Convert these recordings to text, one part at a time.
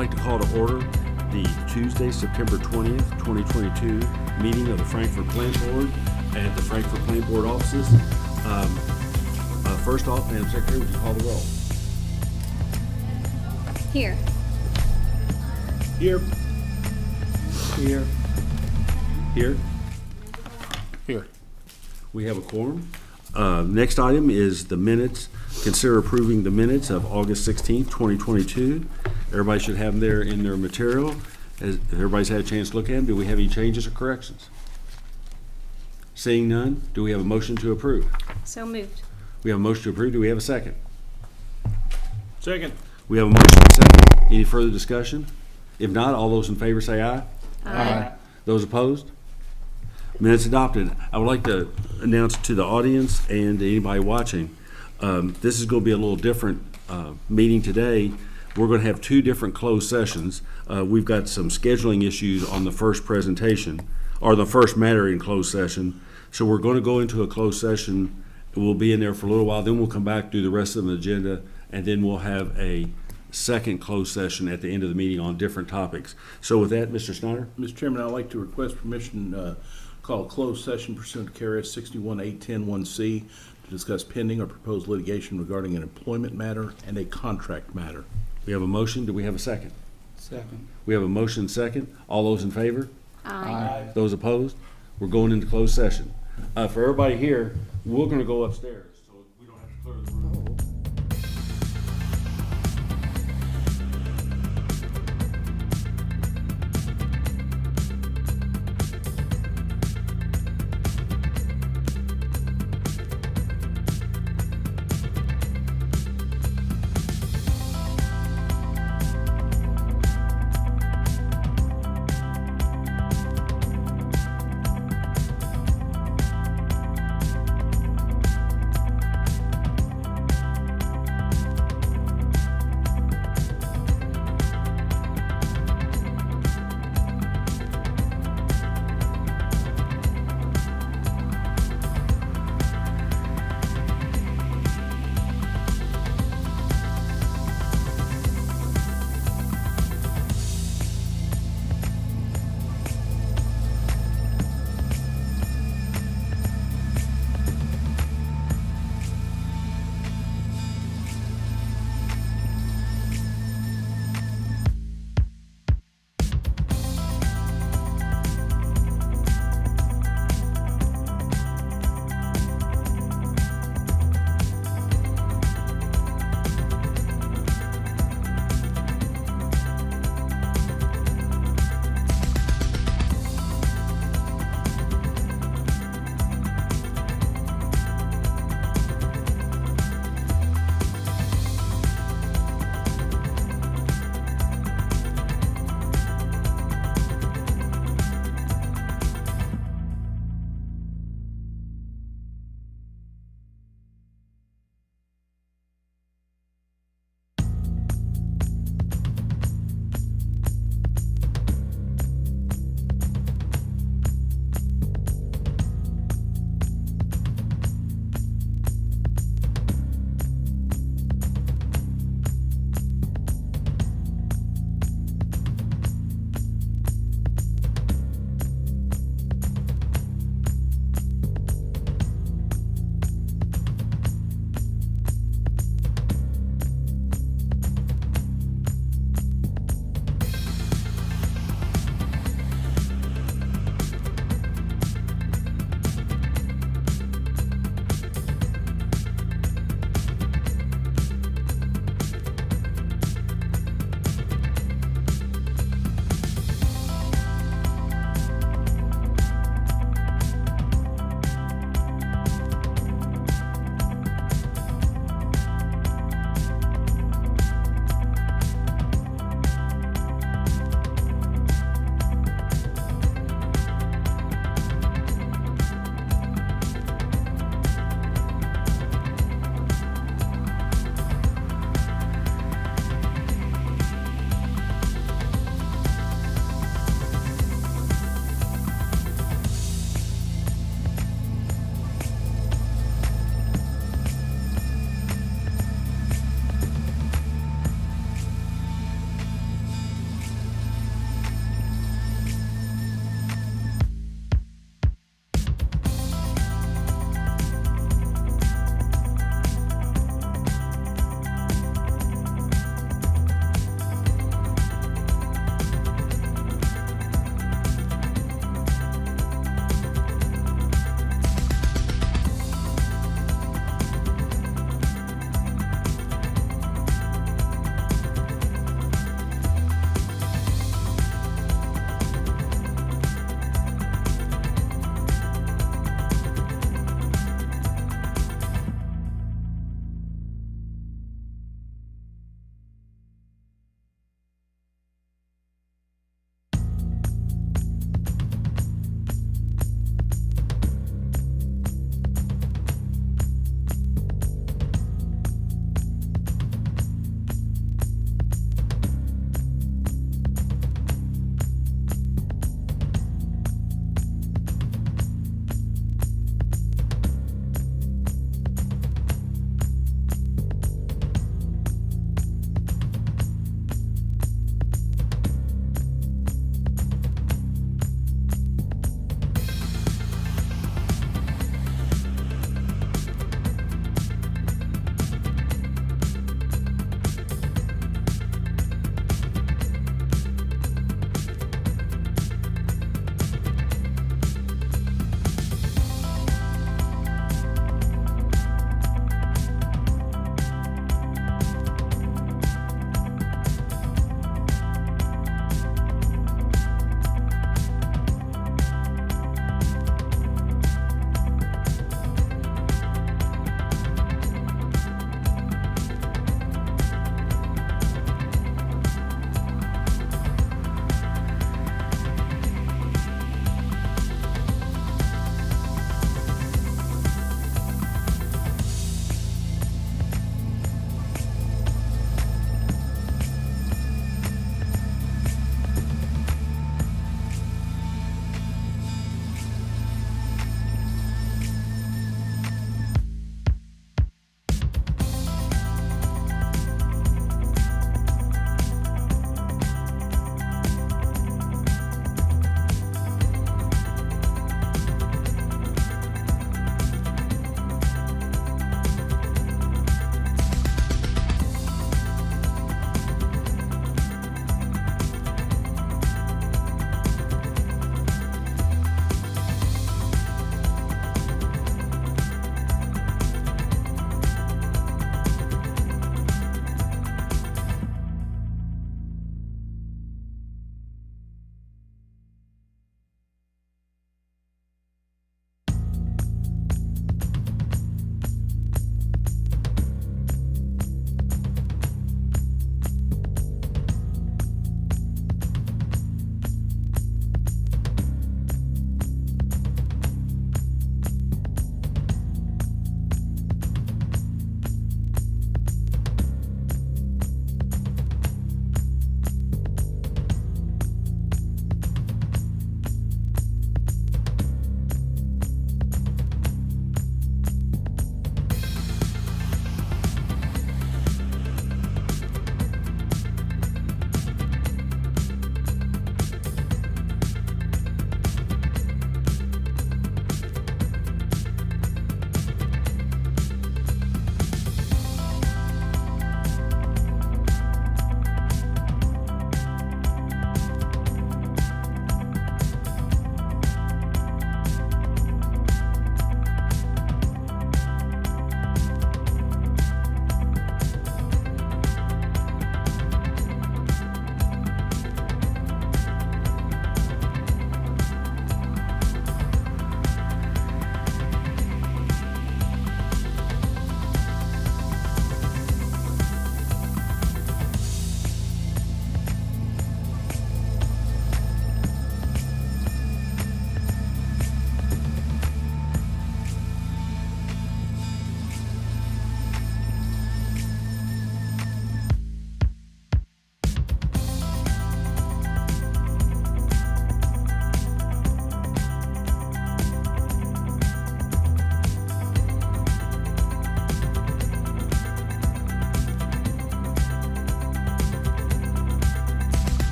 like to call to order the Tuesday, September 20th, 2022 meeting of the Frankfort Plant Board at the Frankfort Plant Board offices. First off, Madam Secretary, would you call the roll? Here. Here. Here. Here. Here. We have a quorum. Next item is the minutes. Consider approving the minutes of August 16th, 2022. Everybody should have them there in their material. Everybody's had a chance to look at them. Do we have any changes or corrections? Seeing none, do we have a motion to approve? So moved. We have a motion to approve. Do we have a second? Second. We have a motion and a second. Any further discussion? If not, all those in favor say aye. Aye. Those opposed? Minutes adopted. I would like to announce to the audience and to anybody watching, this is going to be a little different meeting today. We're going to have two different closed sessions. We've got some scheduling issues on the first presentation, or the first matter in closed session. So we're going to go into a closed session. We'll be in there for a little while. Then we'll come back, do the rest of the agenda, and then we'll have a second closed session at the end of the meeting on different topics. So with that, Mr. Snyder? Mr. Chairman, I'd like to request permission to call a closed session pursuant to KRS 61810-1C to discuss pending or proposed litigation regarding an employment matter and a contract matter. We have a motion. Do we have a second? Second. We have a motion second. All those in favor? Aye. Those opposed? We're going into closed session. For everybody here, we're going to go upstairs, so we don't have to clear the room.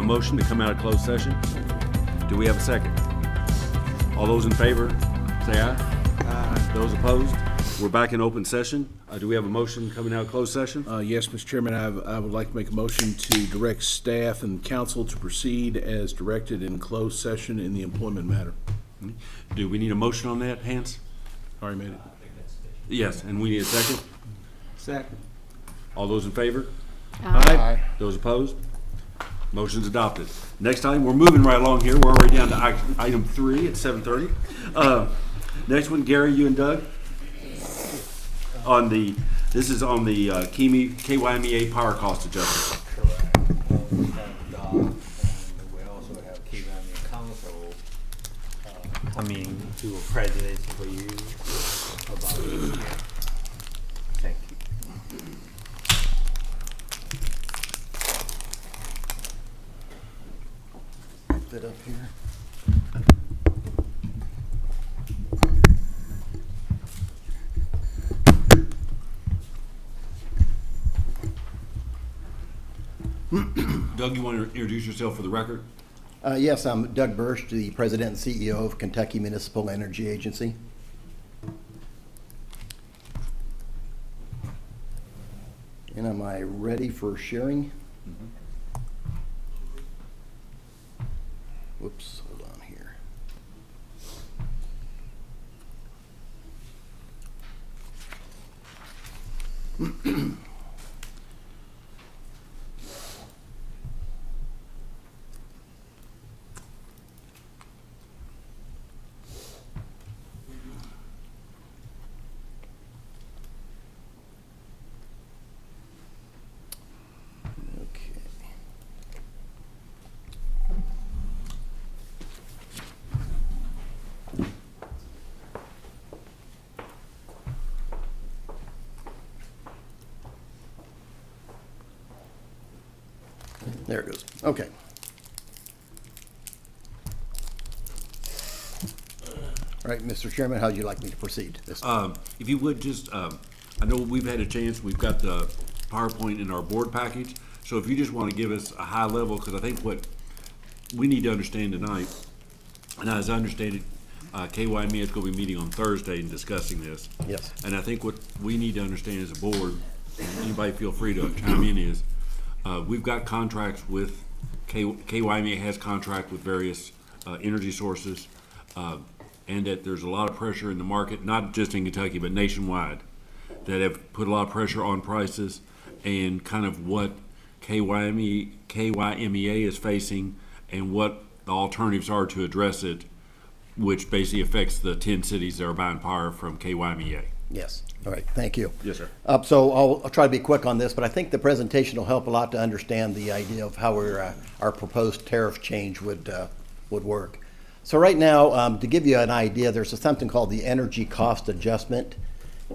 motion to come out of closed session? Do we have a second? All those in favor, say aye. Aye. Those opposed? We're back in open session. Do we have a motion coming out of closed session? Yes, Mr. Chairman, I would like to make a motion to direct staff and council to proceed as directed in closed session in the employment matter. Do we need a motion on that, Hans? Already made it. Yes, and we need a second? Second. All those in favor? Aye. Those opposed? Motion's adopted. Next item, we're moving right along here. We're already down to item 3 at 7:30. Next one, Gary, you and Doug. This is on the KYMEA power cost adjustment. Correct. We have Doc, and we also have KYME Council coming to a presentation for you about it. Thank you. That up here. Doug, you want to introduce yourself for the record? Yes, I'm Doug Bursch, the President and CEO of Kentucky Municipal Energy Agency. And am I ready for sharing? Whoops, hold on here. Okay. There it goes. Okay. All right, Mr. Chairman, how would you like me to proceed? If you would just, I know we've had a chance, we've got the PowerPoint in our board package, so if you just want to give us a high level, because I think what we need to understand tonight, and as I understand it, KYME is going to be meeting on Thursday and discussing this. Yes. And I think what we need to understand as a board, and anybody feel free to chime in, is we've got contracts with, KYME has contract with various energy sources, and that there's a lot of pressure in the market, not just in Kentucky, but nationwide, that have put a lot of pressure on prices, and kind of what KYMEA is facing and what the alternatives are to address it, which basically affects the 10 cities that are buying power from KYMEA. Yes. All right. Thank you. Yes, sir. So I'll try to be quick on this, but I think the presentation will help a lot to understand the idea of how our proposed tariff change would work. So right now, to give you an idea, there's something called the energy cost adjustment.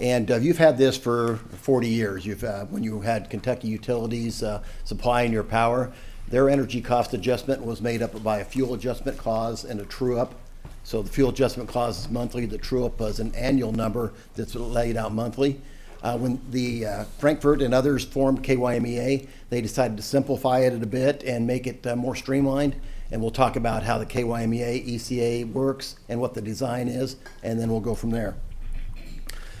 And you've had this for 40 years. When you had Kentucky Utilities supplying your power, their energy cost adjustment was made up by a fuel adjustment clause and a true-up. So the fuel adjustment clause is monthly, the true-up is an annual number that's laid out monthly. When the Frankfurt and others formed KYMEA, they decided to simplify it a bit and make it more streamlined. And we'll talk about how the KYMEA ECA works and what the design is, and then we'll go from there.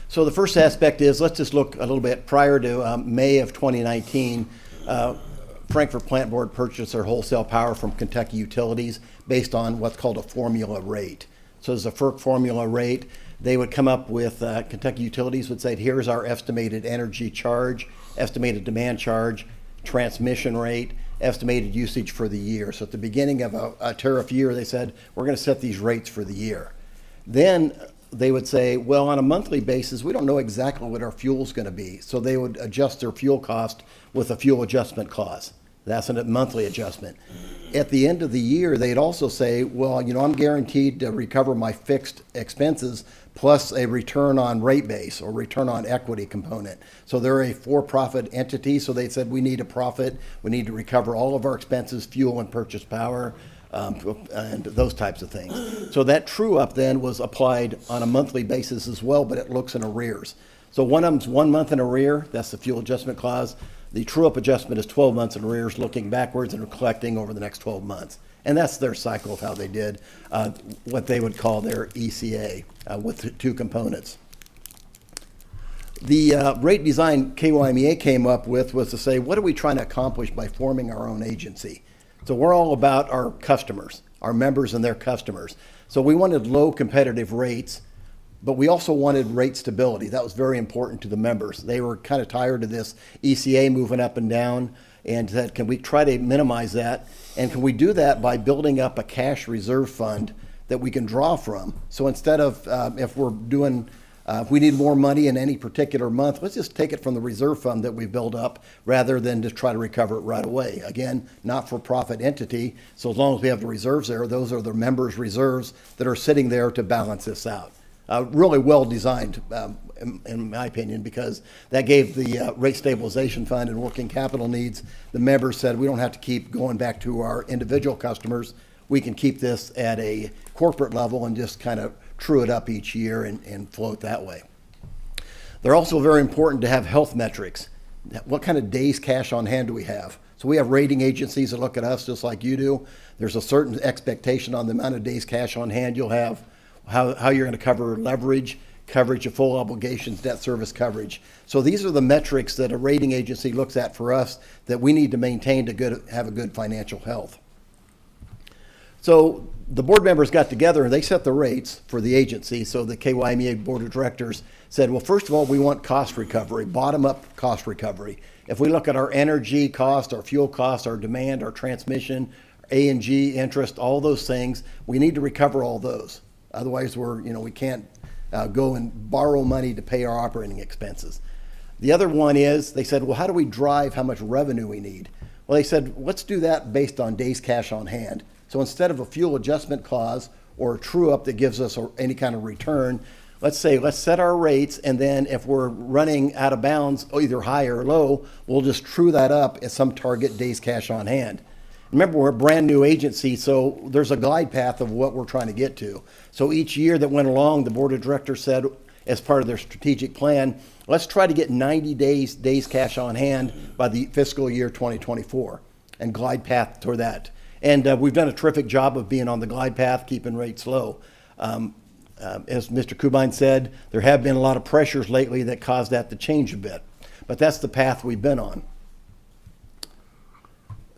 So the first aspect is, let's just look a little bit prior to May of 2019. Frankfurt Plant Board purchased their wholesale power from Kentucky Utilities based on what's called a formula rate. So there's a FERC formula rate. They would come up with, Kentucky Utilities would say, here's our estimated energy charge, estimated demand charge, transmission rate, estimated usage for the year. So at the beginning of a tariff year, they said, we're going to set these rates for the year. Then they would say, well, on a monthly basis, we don't know exactly what our fuel's going to be. So they would adjust their fuel cost with a fuel adjustment clause. That's a monthly adjustment. At the end of the year, they'd also say, well, you know, I'm guaranteed to recover my fixed expenses plus a return on rate base or return on equity component. So they're a for-profit entity, so they said we need a profit, we need to recover all of our expenses, fuel and purchase power, and those types of things. So that true-up then was applied on a monthly basis as well, but it looks in arrears. So one of them's 1 month in arrear, that's the fuel adjustment clause. The true-up adjustment is 12 months in arrears, looking backwards and collecting over the next 12 months. And that's their cycle of how they did what they would call their ECA with the two components. The rate design KYMEA came up with was to say, what are we trying to accomplish by forming our own agency? So we're all about our customers, our members and their customers. So we wanted low competitive rates, but we also wanted rate stability. That was very important to the members. They were kind of tired of this ECA moving up and down, and said, can we try to minimize that? And can we do that by building up a cash reserve fund that we can draw from? So instead of, if we need more money in any particular month, let's just take it from the reserve fund that we build up rather than to try to recover it right away. Again, not-for-profit entity, so as long as we have the reserves there, those are the members' reserves that are sitting there to balance this out. Really well designed, in my opinion, because that gave the rate stabilization fund and working capital needs. The members said, we don't have to keep going back to our individual customers. We can keep this at a corporate level and just kind of true it up each year and float that way. They're also very important to have health metrics. What kind of days cash on hand do we have? So we have rating agencies that look at us just like you do. There's a certain expectation on the amount of days cash on hand you'll have, how you're going to cover leverage, coverage of full obligations, debt service coverage. So these are the metrics that a rating agency looks at for us that we need to maintain to have a good financial health. So the board members got together and they set the rates for the agency. So the KYMEA board of directors said, well, first of all, we want cost recovery, bottom-up cost recovery. If we look at our energy cost, our fuel cost, our demand, our transmission, A&G, interest, all those things, we need to recover all those. Otherwise, we can't go and borrow money to pay our operating expenses. The other one is, they said, well, how do we drive how much revenue we need? Well, they said, let's do that based on days cash on hand. So instead of a fuel adjustment clause or a true-up that gives us any kind of return, let's set our rates, and then if we're running out of bounds, either high or low, we'll just true that up at some target days cash on hand. Remember, we're a brand new agency, so there's a glide path of what we're trying to get to. So each year that went along, the board of directors said, as part of their strategic plan, let's try to get 90 days cash on hand by the fiscal year 2024 and glide path toward that. And we've done a terrific job of being on the glide path, keeping rates low. As Mr. Kubine said, there have been a lot of pressures lately that caused that to change a bit. But that's the path we've been on.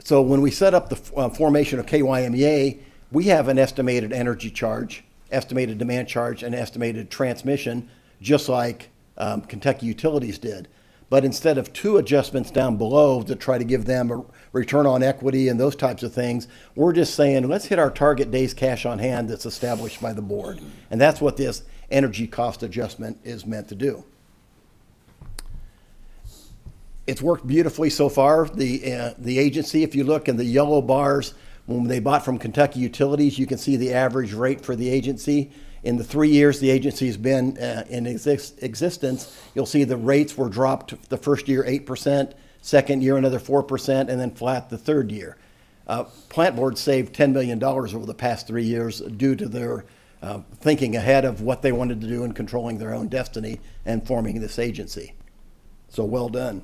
So when we set up the formation of KYMEA, we have an estimated energy charge, estimated demand charge, and estimated transmission, just like Kentucky Utilities did. But instead of two adjustments down below to try to give them a return on equity and those types of things, we're just saying, let's hit our target days cash on hand that's established by the board. And that's what this energy cost adjustment is meant to do. It's worked beautifully so far. The agency, if you look in the yellow bars, when they bought from Kentucky Utilities, you can see the average rate for the agency. In the 3 years the agency has been in existence, you'll see the rates were dropped the first year 8%, second year another 4%, and then flat the third year. Plant Board saved $10 million over the past 3 years due to their thinking ahead of what they wanted to do in controlling their own destiny and forming this agency. So well done.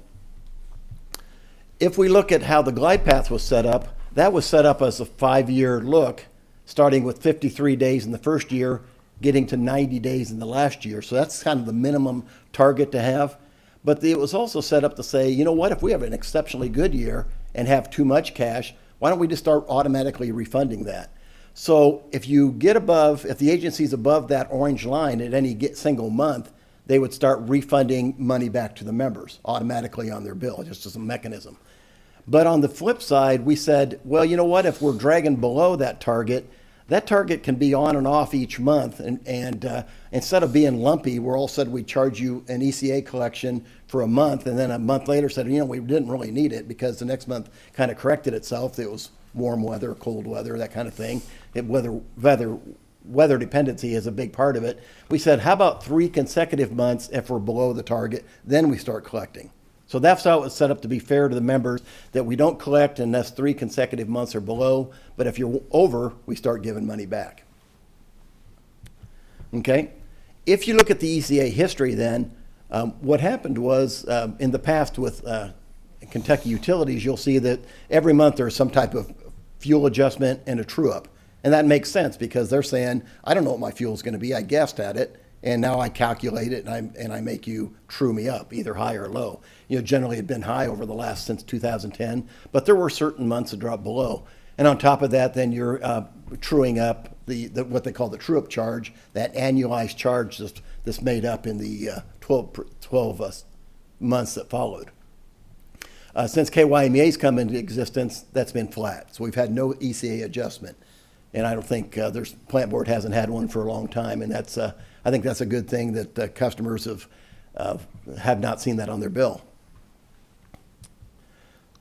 If we look at how the glide path was set up, that was set up as a 5-year look, starting with 53 days in the first year, getting to 90 days in the last year. So that's kind of the minimum target to have. But it was also set up to say, you know what, if we have an exceptionally good year and have too much cash, why don't we just start automatically refunding that? So if the agency's above that orange line at any single month, they would start refunding money back to the members automatically on their bill, just as a mechanism. But on the flip side, we said, well, you know what, if we're dragging below that target can be on and off each month. And instead of being lumpy, where all of a sudden we charge you an ECA collection for a month, and then a month later said, we didn't really need it because the next month kind of corrected itself. It was warm weather, cold weather, that kind of thing. Weather dependency is a big part of it. We said, how about 3 consecutive months if we're below the target, then we start collecting. So that's how it was set up to be fair to the members, that we don't collect unless 3 consecutive months are below, but if you're over, we start giving money back. Okay? If you look at the ECA history then, what happened was in the past with Kentucky Utilities, you'll see that every month there's some type of fuel adjustment and a true-up. And that makes sense because they're saying, I don't know what my fuel's gonna be, I guessed at it, and now I calculate it and I make you true me up, either high or low. Generally it'd been high over the last, since 2010, but there were certain months that dropped below. And on top of that, then you're truing up the what they call the true-up charge, that annualized charge that's made up in the 12 months that followed. Since KYMEA's come into existence, that's been flat. So we've had no ECA adjustment. And I don't think there's plant board hasn't had one for a long time. And that's I think that's a good thing that customers have not seen that on their bill.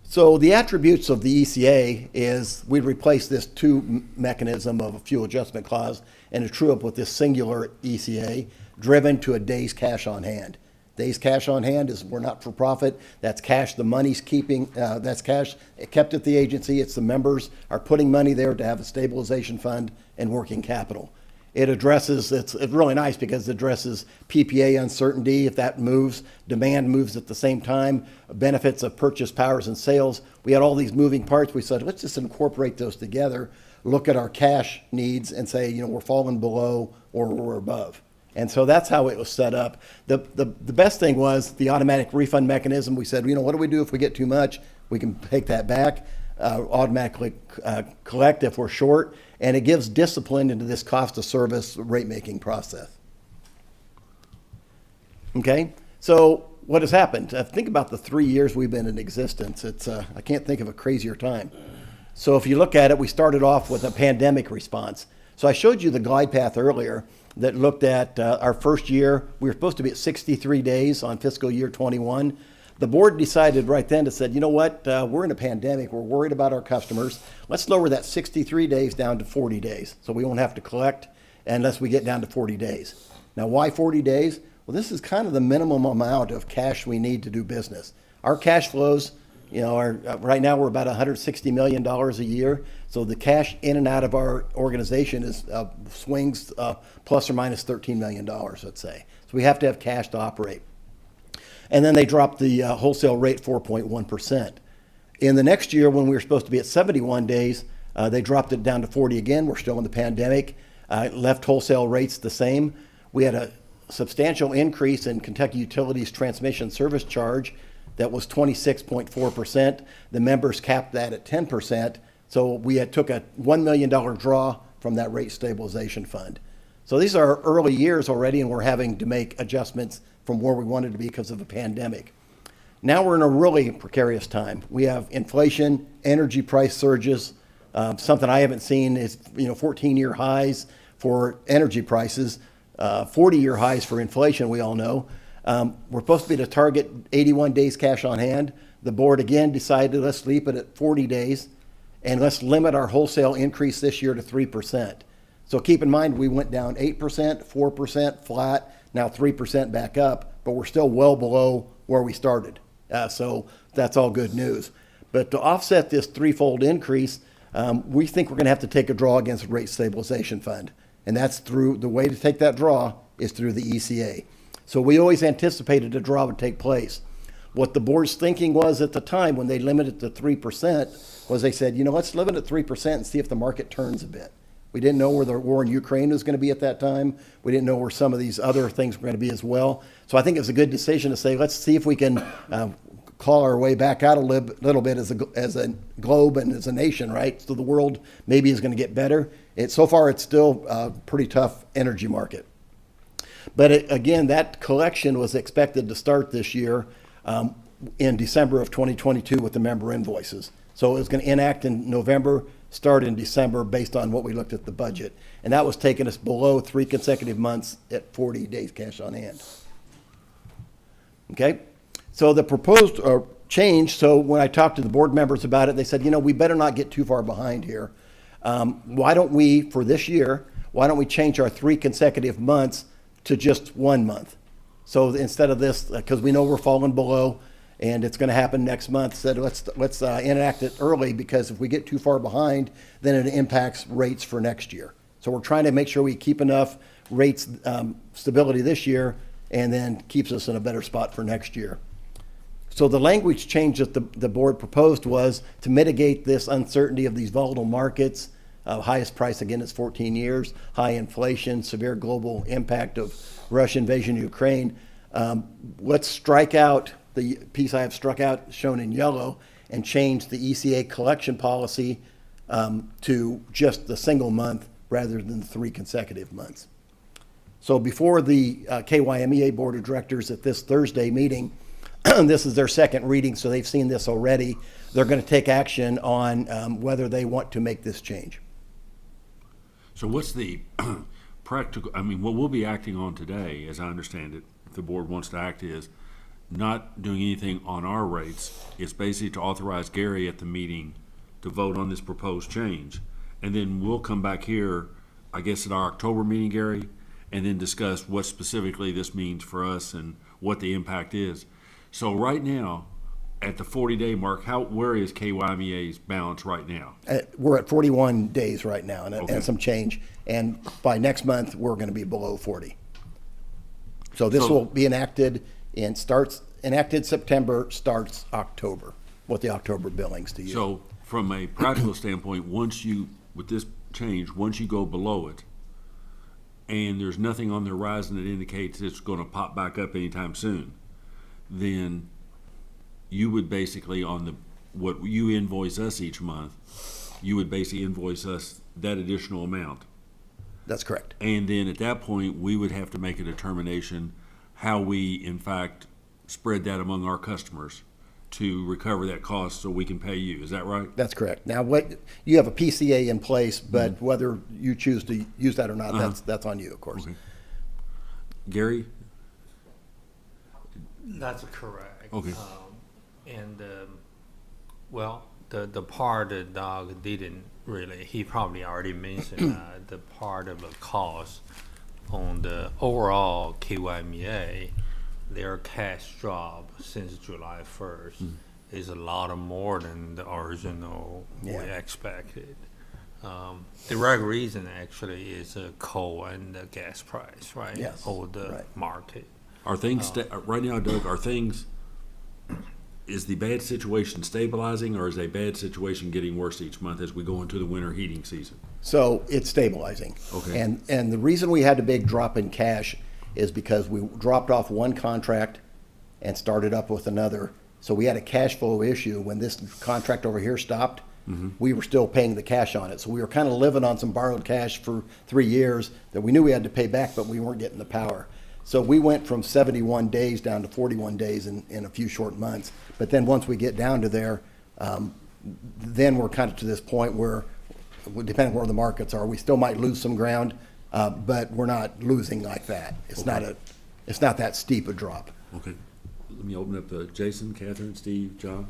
So the attributes of the ECA is we replace this two mechanism of a fuel adjustment clause and a true up with this singular ECA driven to a day's cash on hand. Days cash on hand is, we're not for profit. That's cash the money's keeping, that's cash kept at the agency. It's the members are putting money there to have a stabilization fund and working capital. It addresses, it's really nice because it addresses PPA uncertainty. If that moves, demand moves at the same time, benefits of purchase powers and sales. We had all these moving parts. We said, let's just incorporate those together, look at our cash needs and say, we're falling below or we're above. And so that's how it was set up. The best thing was the automatic refund mechanism. We said, what do we do if we get too much? We can take that back, automatically collect if we're short, and it gives discipline into this cost of service rate-making process. Okay, so what has happened? Think about the 3 years we've been in existence. I can't think of a crazier time. So if you look at it, we started off with a pandemic response. So I showed you the glide path earlier that looked at our first year. We were supposed to be at 63 days on fiscal year 21. The board decided right then to said, we're in a pandemic. We're worried about our customers. Let's lower that 63 days down to 40 days. So we won't have to collect unless we get down to 40 days. Now, why 40 days? Well, this is kind of the minimum amount of cash we need to do business. Our cash flows, right now we're about $160 million a year. So the cash in and out of our organization is swings plus or minus $13 million, let's say. So we have to have cash to operate. And then they dropped the wholesale rate 4.1%. In the next year, when we were supposed to be at 71 days, they dropped it down to 40 again. We're still in the pandemic. Left wholesale rates the same. We had a substantial increase in Kentucky Utilities transmission service charge that was 26.4%. The members capped that at 10%. So we took a $1 million draw from that rate stabilization fund. So these are early years already, and we're having to make adjustments from where we wanted to be because of the pandemic. Now we're in a really precarious time. We have inflation, energy price surges. Something I haven't seen is 14-year highs for energy prices, 40-year highs for inflation, we all know. We're supposed to be to target 81 days cash on hand. The board again decided let's leave it at 40 days and let's limit our wholesale increase this year to 3%. So keep in mind we went down 8%, 4%, flat, now 3% back up, but we're still well below where we started. So that's all good news. But to offset this threefold increase, we think we're going to have to take a draw against the rate stabilization fund. And that's through, the way to take that draw is through the ECA. So we always anticipated a draw would take place. What the board's thinking was at the time when they limited it to 3% was they said, let's limit it at 3% and see if the market turns a bit. We didn't know where the war in Ukraine was going to be at that time. We didn't know where some of these other things were going to be as well. So I think it was a good decision to say, let's see if we can claw our way back out a little bit as a globe and as a nation, right? So the world maybe is going to get better. So far, it's still a pretty tough energy market. But again, that collection was expected to start this year in December of 2022 with the member invoices. So it was going to enact in November, start in December based on what we looked at the budget. And that was taking us below 3 consecutive months at 40 days cash on hand. Okay? So the proposed change, so when I talked to the board members about it, they said, we better not get too far behind here. Why don't we, for this year, why don't we change our 3 consecutive months to just 1 month? So instead of this, because we know we're falling below and it's going to happen next month, said let's enact it early, because if we get too far behind, then it impacts rates for next year. So we're trying to make sure we keep enough rates stability this year and then keeps us in a better spot for next year. So the language change that the board proposed was to mitigate this uncertainty of these volatile markets. Highest price, again, is 14 years, high inflation, severe global impact of Russian invasion of Ukraine. Let's strike out the piece I have struck out, shown in yellow, and change the ECA collection policy to just the single month rather than 3 consecutive months. So before the KYMEA Board of Directors at this Thursday meeting, this is their second reading, so they've seen this already. They're going to take action on whether they want to make this change. So what's the practical, I mean, what we'll be acting on today, as I understand it, if the board wants to act, is not doing anything on our rates. It's basically to authorize Gary at the meeting to vote on this proposed change. And then we'll come back here, I guess at our October meeting, Gary, and then discuss what specifically this means for us and what the impact is. So right now, at the 40-day mark, where is KYMEA's balance right now? We're at 41 days right now and, Okay. and some change. And by next month, we're going to be below 40. So this will be enacted enacted September, starts October, with the October billings to you. So from a practical standpoint, with this change, once you go below it, and there's nothing on the horizon that indicates it's going to pop back up anytime soon, then you would basically, what you invoice us each month, you would basically invoice us that additional amount. That's correct. And then at that point, we would have to make a determination how we, in fact, spread that among our customers to recover that cost so we can pay you. Is that right? That's correct. Now, you have a PCA in place, but whether you choose to use that or not, that's on you, of course. Okay. Gary? That's correct. Okay. Well, the part that Doug didn't really, he probably already mentioned the part of the cost on the overall KYMEA, their cash drop since July 1st is a lot more than the original we expected. The right reason actually is coal and the gas price, right? Yes, Or the right. market. Are things, right now, Doug, is the bad situation stabilizing, or is a bad situation getting worse each month as we go into the winter heating season? So it's stabilizing. Okay. And the reason we had a big drop in cash is because we dropped off one contract and started up with another. So we had a cash flow issue. When this contract over here stopped, we were still paying the cash on it. So we were kind of living on some borrowed cash for 3 years that we knew we had to pay back, but we weren't getting the power. So we went from 71 days down to 41 days in a few short months. But then once we get down to there, then we're kind of to this point where, depending on where the markets are, we still might lose some ground, but we're not losing like that. It's not that steep a drop. Okay. Let me open up Jason, Catherine, Steve, John.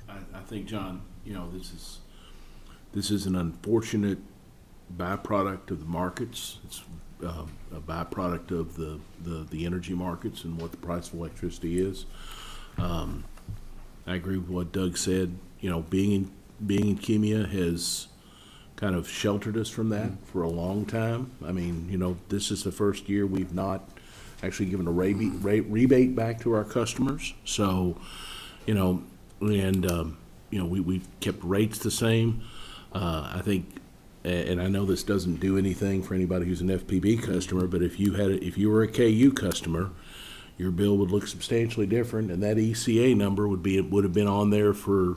I think, John, this is an unfortunate byproduct of the markets. It's a byproduct of the energy markets and what the price of electricity is. I agree with what Doug said. Being in Kemia has kind of sheltered us from that for a long time. I mean, this is the first year we've not actually given a rebate back to our customers. So, we've kept rates the same. I think, and I know this doesn't do anything for anybody who's an FPB customer, but if you were a KU customer, your bill would look substantially different, and that ECA number would have been on there for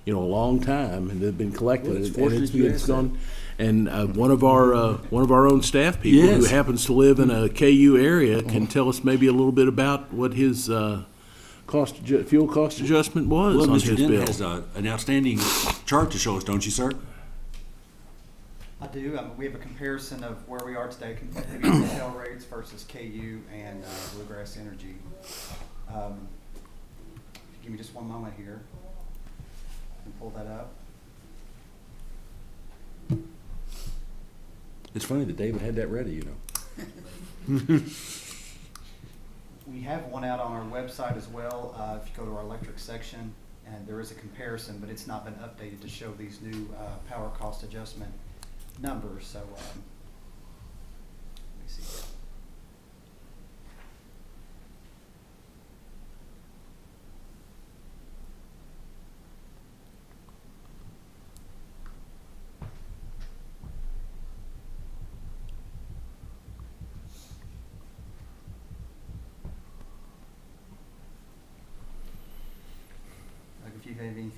a long time, and they've been collected. Well, it's And fortunate you asked gone. And one of our own staff people who Yes. happens to live in a KU area can tell us maybe a little bit about what his fuel cost adjustment was Well, on Mr. his Dent bill. has an outstanding chart to show us, don't you, sir? I do. We have a comparison of where we are today, retail rates versus KU and Bluegrass Energy. Give me just one moment here. I can pull that up. It's funny that David had that ready, We have one out on our website as well. If you go to our electric section, and there is a comparison, but it's not been updated to show these new power cost adjustment numbers. So let me see.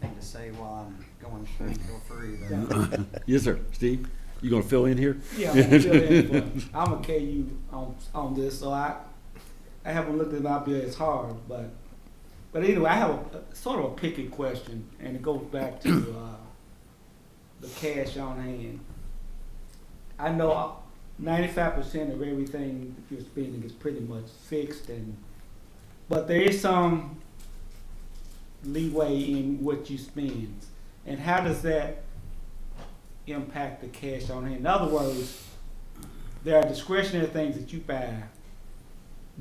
anything to say while I'm going through, feel free. But Yes, sir. Steve, you gonna fill in here? Yeah, I'm gonna fill in, but I'm gonna KU on this, so I haven't looked at my bill as hard, but anyway, I have a sort of a picky question, and it goes back to the cash on hand. I know 95% of everything that you're spending is pretty much fixed, but there is some leeway in what you spend, and how does that impact the cash on hand? In other words, there are discretionary things that you buy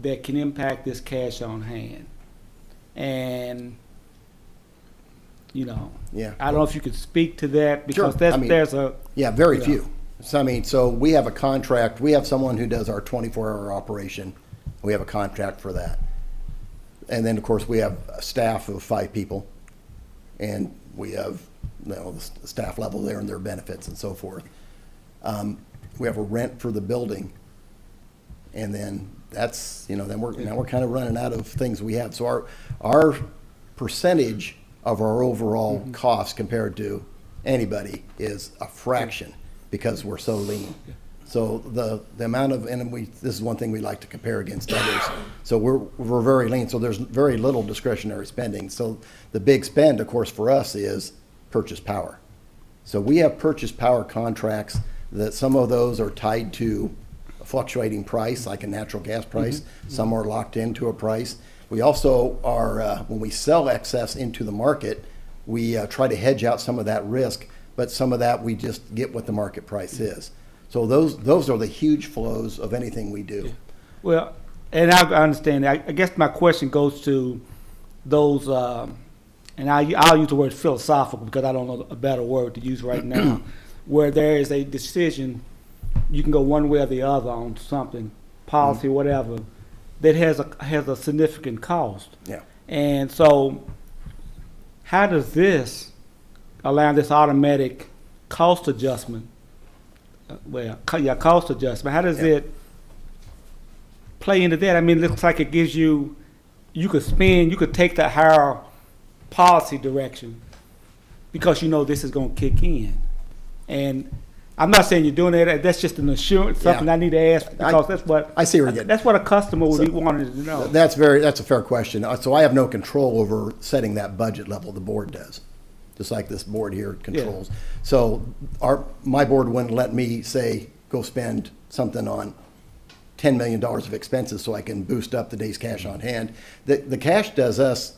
that can impact this cash on hand. And, you know, Yeah. I don't know if you could speak to that because Sure. I mean, there's a, Yeah, very Yeah. few. So, I mean, so we have a contract, we have someone who does our 24-hour operation. We have a contract for that. And then, of course, we have a staff of 5 people. And we have, you know, the staff level there and their benefits and so forth. We have a rent for the building. And then that's, you know, now we're kind of running out of things we have. So our percentage of our overall cost compared to anybody is a fraction because we're so lean. So the amount of, and this is one thing we like to compare against others. So we're very lean, so there's very little discretionary spending. So the big spend, of course, for us is purchase power. So we have purchase power contracts that some of those are tied to a fluctuating price, like a natural gas price. Some are locked into a price. We also are, when we sell excess into the market, we try to hedge out some of that risk, but some of that we just get what the market price is. So those are the huge flows of anything we do. well, and I understand that. I guess my question goes to those, and I'll use the word philosophical because I don't know a better word to use right now, where there is a decision, you can go one way or the other on something, policy, whatever, that has a significant cost. Yeah. And so, how does this allow this automatic cost adjustment? Cost adjustment. How does Yeah. it play into that? I mean, it looks like it gives you could take the higher policy direction because you know this is going to kick in. And I'm not saying you're doing that. That's just an assurance, something Yeah. I need to ask because that's what I see where you're getting. That's what a customer would So- be wanting to know. That's a fair question. So I have no control over setting that budget level. The board does, just like this board here controls. So my board wouldn't let me say, go spend something on $10 million of expenses so I can boost up the day's cash on hand. The cash does us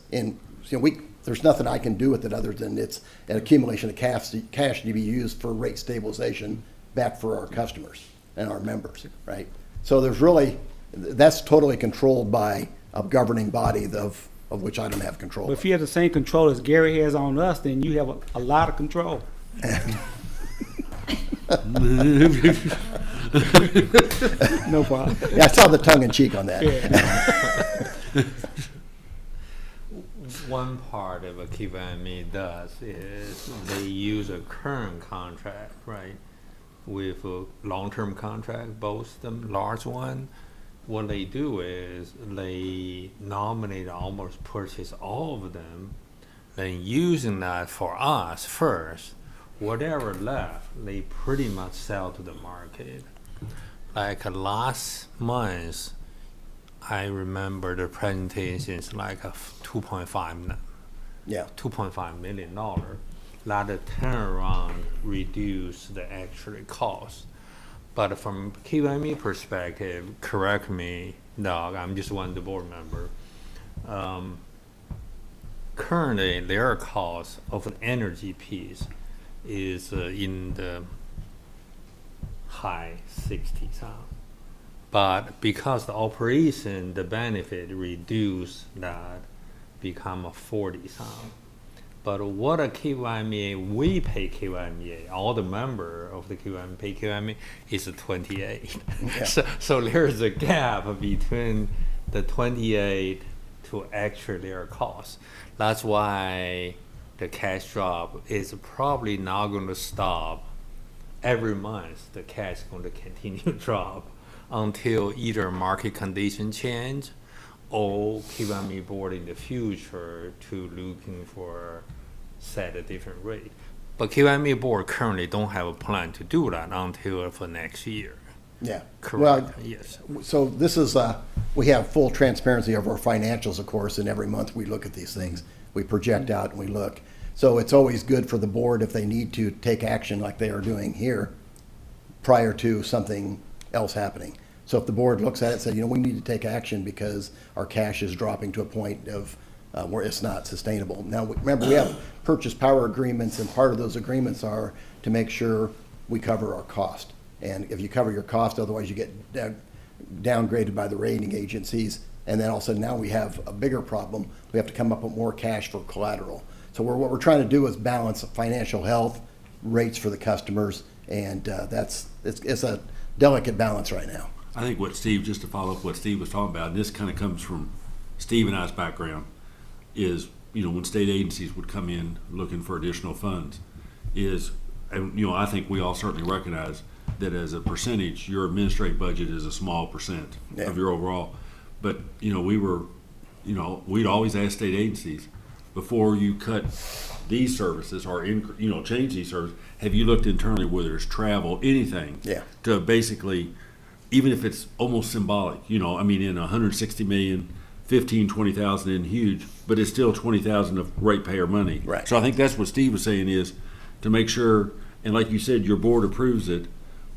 there's nothing I can do with it other than it's an accumulation of cash to be used for rate stabilization back for our customers and our members, right? So that's totally controlled by a governing body of which I don't have control But of. if you have the same control as Gary has on us, then you have a lot of control. No problem. Yeah, I saw the tongue in cheek on that. Yeah. One part of what KVME does is they use a current contract, right, with a long-term contract, both of them large one. What they do is they nominate, almost purchase all of them, then using that for us first, whatever left, they pretty much sell to the market. Like last month, I remember the presentations like a Yeah. $2.5 million. That the turnaround reduce the actual cost. But from KVME perspective, correct me, Doug, I'm just one of the board member. Currently, their cost of an energy piece is in the high 60s. But because the operation, the benefit reduce that, become a 40 sound. But what a KYMEA, we pay KYMEA, all the member of the KYMEA pay KYMEA is a 28. Yeah. So there's a gap between the 28 to actually their cost. That's why the cash drop is probably not going to stop. Every month the cash is going to continue to drop until either market condition change or KVME board in the future to looking for set a different rate. But KYMA board currently don't have a plan to do that until for next year. Yeah. Correct, Well, yes. so this is, we have full transparency of our financials, of course, and every month we look at these things. We project out and we look. So it's always good for the board if they need to take action like they are doing here prior to something else happening. So if the board looks at it and says, we need to take action because our cash is dropping to a point of where it's not sustainable. Now, remember, we have purchase power agreements, and part of those agreements are to make sure we cover our cost. And if you cover your cost, otherwise you get downgraded by the rating agencies, and then all of a sudden now we have a bigger problem. We have to come up with more cash for collateral. So what we're trying to do is balance financial health, rates for the customers, and it's a delicate balance right now. I think what Steve, just to follow up what Steve was talking about, and this kind of comes from Steve and I's background, is, when state agencies would come in looking for additional funds, and I think we all certainly recognize that as a percentage, your administrative budget is a small percent of your overall. But, we'd always ask state agencies, before you cut these services or, change these services, have you looked internally whether there's travel, anything? Yeah. To basically, even if it's almost symbolic, in 160 million, 15, 20,000 isn't huge, but it's still 20,000 of ratepayer money. Right. So I think that's what Steve was saying is to make sure, and like you said, your board approves it,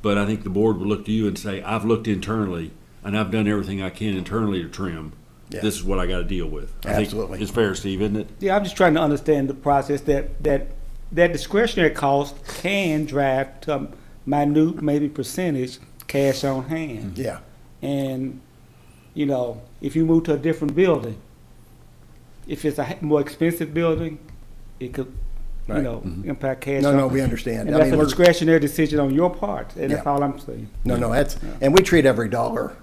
but I think the board will look to you and say, I've looked internally and I've done everything I can internally to trim. Yeah. This is what I got to deal with. I Absolutely. think it's fair, Steve, isn't it? Yeah, I'm just trying to understand the process that discretionary cost can drive to minute, maybe percentage cash on hand. Yeah. And, if you move to a different building, if it's a more expensive building, it could, Right. impact cash. No, on- we understand. And I that's mean, a we're- discretionary decision on your part, and that's Yeah. all I'm saying. No, and we treat every dollar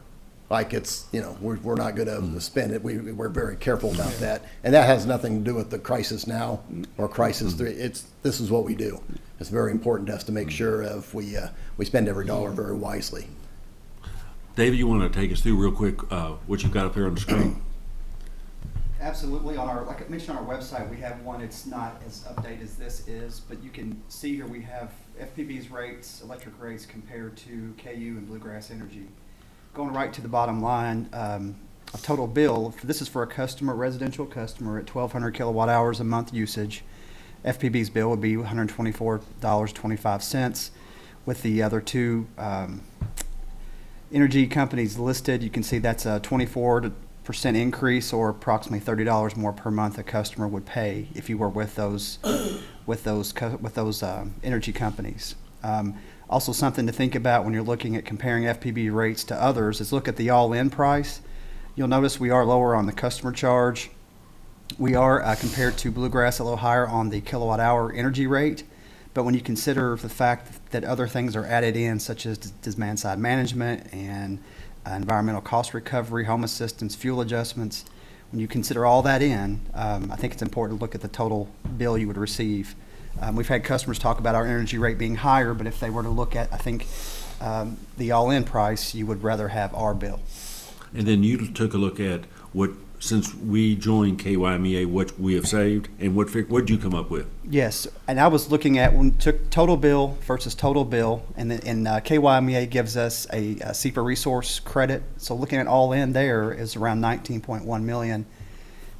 like it's, we're not going to spend it. We're very careful about that. And that has nothing to do with the crisis now or crisis three. This is what we do. It's very important to us to make sure we spend every dollar very wisely. David, you want to take us through real quick what you've got up here on the screen? Absolutely. Like I mentioned, on our website, we have one. It's not as updated as this is, but you can see here we have FPB's rates, electric rates, compared to KU and Bluegrass Energy. Going right to the bottom line, a total bill, this is for a residential customer at 1,200 kilowatt hours a month usage. FPB's bill would be $124.25. With the other two energy companies listed, you can see that's a 24% increase, or approximately $30 more per month a customer would pay if you were with those energy companies. Also, something to think about when you're looking at comparing FPB rates to others is look at the all-in price. You'll notice we are lower on the customer charge. We are, compared to Bluegrass, a little higher on the kilowatt-hour energy rate. But when you consider the fact that other things are added in, such as demand-side management and environmental cost recovery, home assistance, fuel adjustments, when you consider all that in, I think it's important to look at the total bill you would receive. We've had customers talk about our energy rate being higher, but if they were to look at, I think, the all-in price, you would rather have our bill. And then you took a look at since we joined KYMEA, what we have saved, and what'd you come up with? Yes, and I was looking at when took total bill versus total bill, and KYMEA gives us a SEPA resource credit. So looking at all in there is around 19.1 million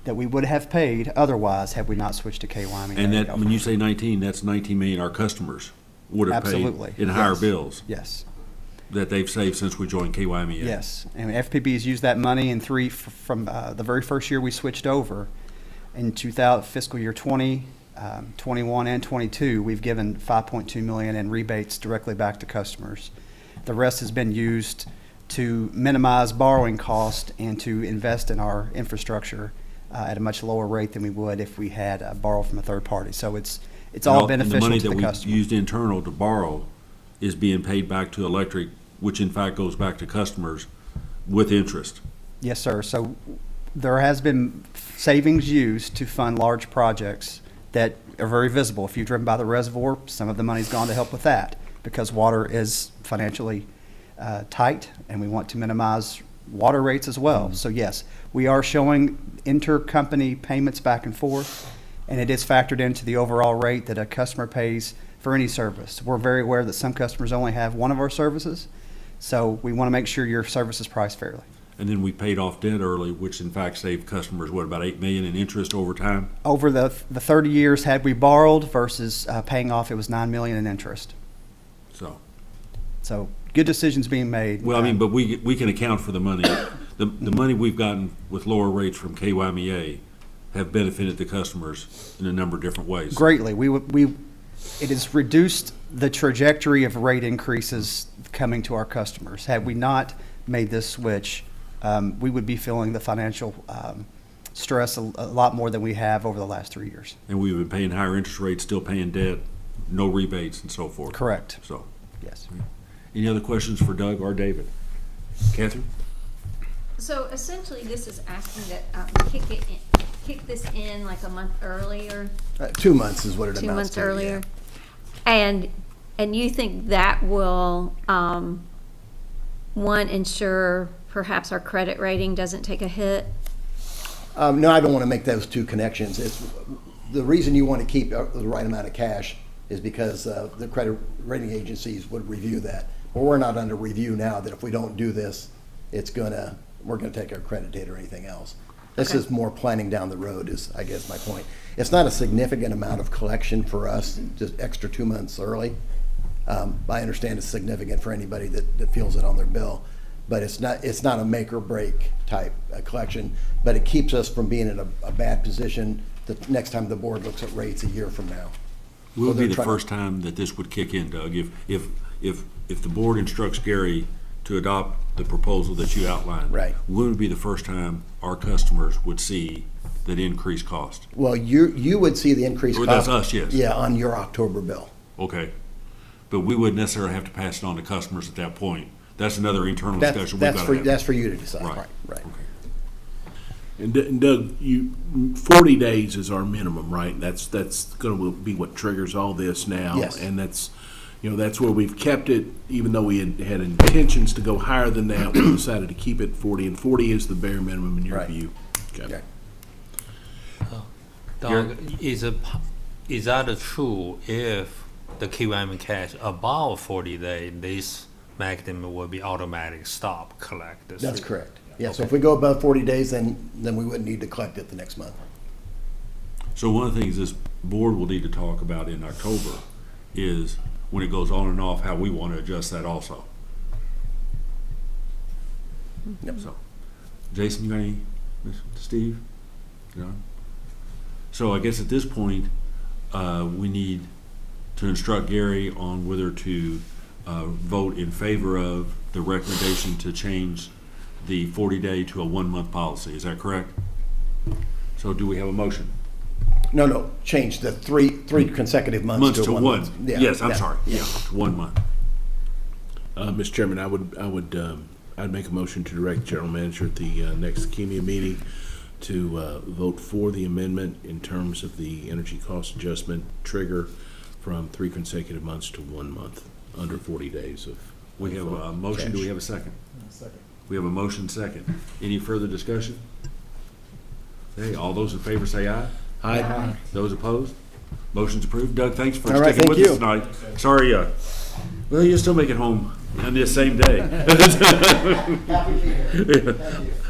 that we would have paid otherwise had we not switched to KYMEA. And that, when you say 19, that's 19 million our customers would have Absolutely. paid in higher Yes. bills Yes. that they've saved since we joined KYMEA. Yes, and FPB has used that money in from the very first year we switched over. In fiscal year 20, 21, and 22, we've given $5.2 million in rebates directly back to customers. The rest has been used to minimize borrowing cost and to invest in our infrastructure at a much lower rate than we would if we had borrowed from a third party. So it's all beneficial to the And the money that customer. we used internal to borrow is being paid back to electric, which in fact goes back to customers with interest. Yes, sir. So there has been savings used to fund large projects that are very visible. If you've driven by the reservoir, some of the money's gone to help with that because water is financially tight, and we want to minimize water rates as well. So yes, we are showing intercompany payments back and forth, and it is factored into the overall rate that a customer pays for any service. We're very aware that some customers only have one of our services, so we want to make sure your service is priced fairly. And then we paid off debt early, which in fact saved customers, what, about $8 million in interest over time? Over the 30 years had we borrowed versus paying off, it was $9 million in interest. So good decisions being made. Well, I mean, but we can account for the money. The money we've gotten with lower rates from KYMEA have benefited the customers in a number of different ways. Greatly. It has reduced the trajectory of rate increases coming to our customers. Had we not made this switch, we would be feeling the financial stress a lot more than we have over the last 3 years. And we've been paying higher interest rates, still paying debt, no rebates and so forth. Correct. So, Yes. any other questions for Doug or David? Catherine? So essentially, this is asking that kick this in like a month earlier, 2 months is what it amounts to. 2 months yeah. earlier, and you think that will one, ensure perhaps our credit rating doesn't take a hit? No, I don't want to make those two connections. It's, the reason you want to keep the right amount of cash is because the credit rating agencies would review that. But we're not under review now that if we don't do this, we're gonna take our credit hit or anything else. This Okay. is more planning down the road is, I guess, my point. It's not a significant amount of collection for us, just extra 2 months early. I understand it's significant for anybody that feels it on their bill, but it's not a make or break type collection, but it keeps us from being in a bad position the next time the board looks at rates a year from now. Will Well, be they're the trying to- first time that this would kick in, Doug. If the board instructs Gary to adopt the proposal that you outlined. Right. When would be the first time our customers would see that increased cost? Well, you would see the increased Or cost. that's us, yes. Yeah, on your October bill. Okay. But we wouldn't necessarily have to pass it on to customers at that point. That's another internal That's, discussion we've that's got for, to have. that's for you to decide. Right. Right. And Doug, 40 days is our minimum, right? That's going to be what triggers all this now. Yes. And that's where we've kept it, even though we had intentions to go higher than that, we decided to keep it 40, and 40 is the bare minimum in your Right. view. Okay. Doug, is that true if the QM cash above 40 days, this mechanism will be automatic stop collect? That's correct. Yeah, so if we go above 40 days, then we wouldn't need to collect it the next month. So one of the things this board will need to talk about in October is when it goes on and off, how we want to adjust that also. Yep. So, Jason, you got any, Steve? No? So I guess at this point, we need to instruct Gary on whether to vote in favor of the recommendation to change the 40-day to a 1-month policy. Is that correct? So do we have a motion? No, change the three consecutive months to 1 month. Yeah, Yes, I'm that- sorry. Yeah, to 1 month. Mr. Chairman, I'd make a motion to direct the general manager at the next KEMIA meeting to vote for the amendment in terms of the energy cost adjustment trigger from 3 consecutive months to 1 month, under 40 days of. We have a motion. Do we have a second? Second. We have a motion second. Any further discussion? Hey, all those in favor say aye. Aye. Those opposed? Motion's approved. Doug, thanks for All right, sticking with thank us tonight. Sorry, well, you'll still make it home on this same day.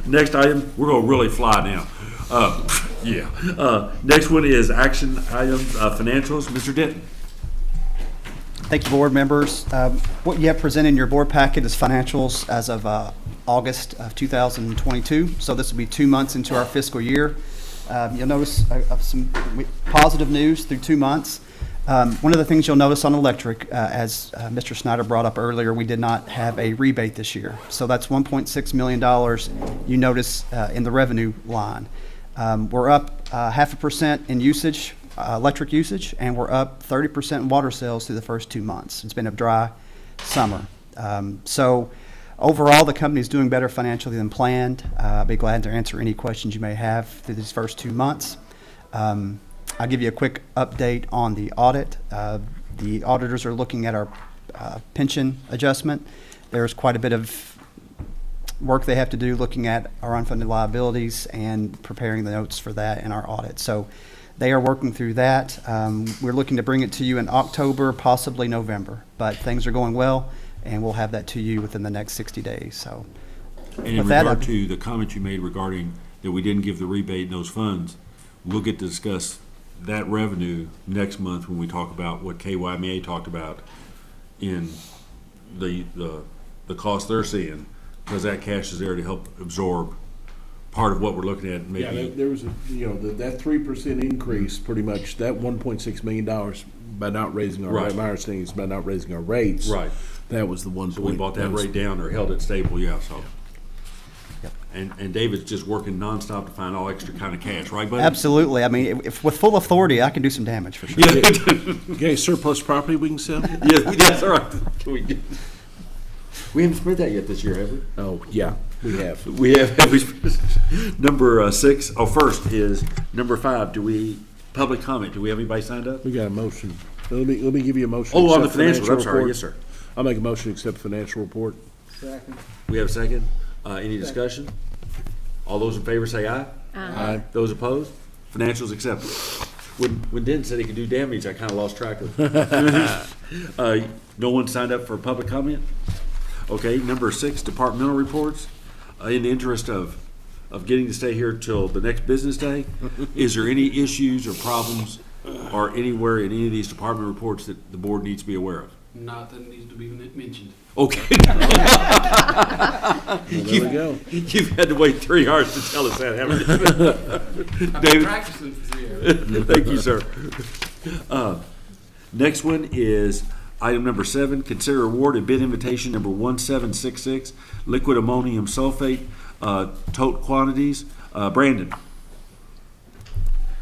Next item, we're gonna really fly now. Next one is action items, financials. Mr. Denton. Thank you, board members. What you have presented in your board packet is financials as of August of 2022. So this will be 2 months into our fiscal year. You'll notice some positive news through 2 months. One of the things you'll notice on electric, as Mr. Snyder brought up earlier, we did not have a rebate this year. So that's $1.6 million you notice in the revenue line. We're up 0.5% in usage, electric usage, and we're up 30% in water sales through the first 2 months. It's been a dry summer. So overall, the company is doing better financially than planned. I'll be glad to answer any questions you may have through these first 2 months. I'll give you a quick update on the audit. The auditors are looking at our pension adjustment. There's quite a bit of work they have to do looking at our unfunded liabilities and preparing the notes for that in our audit. So They are working through that. We're looking to bring it to you in October, possibly November, but things are going well, and we'll have that to you within the next 60 days. So, And in with that, regard to the comment you made regarding that we didn't give the rebate in those funds, we'll get to discuss that revenue next month when we talk about what KYMA talked about in the cost they're seeing, because that cash is there to help absorb part of what we're looking at, Yeah, maybe. there was that 3% increase, pretty much, that $1.6 million by not raising our, Right. my understanding is by not raising our rates. Right. That was the one So point. we brought that was- rate down or held it stable, yeah, so. Yep. And David's just working nonstop to find all extra kind of cash, right, buddy? absolutely. I mean, if with full authority, I can do some damage for sure. Okay, surplus property we can sell? Yes, all right. Can we haven't spent that yet this year, have we? Oh, yeah, we have. We have, number 6, first is, number 5, public comment, do we have anybody signed up? We got a motion. Let me give you a motion. Oh, on the Accept financials, I'm sorry, report. yes, sir. I'll make a motion to accept financial report. Second. We have a second, any discussion? All those in favor say aye. Aye. Those opposed? Financials accepted. When Den said he could do damage, I kinda lost track of. No one signed up for public comment? Okay, number 6, departmental reports. In the interest of getting to stay here till the next business day, is there any issues or problems or anywhere in any of these department reports that the board needs to be aware of? Not that needs to be mentioned. Okay. Well, there we go. You've had to wait 3 hours to tell us that, haven't you? I've been David? practicing for 3 hours. Thank you, sir. Next one is item number 7, consider award and bid invitation number 1766, liquid ammonium sulfate, tote quantities. Brandon,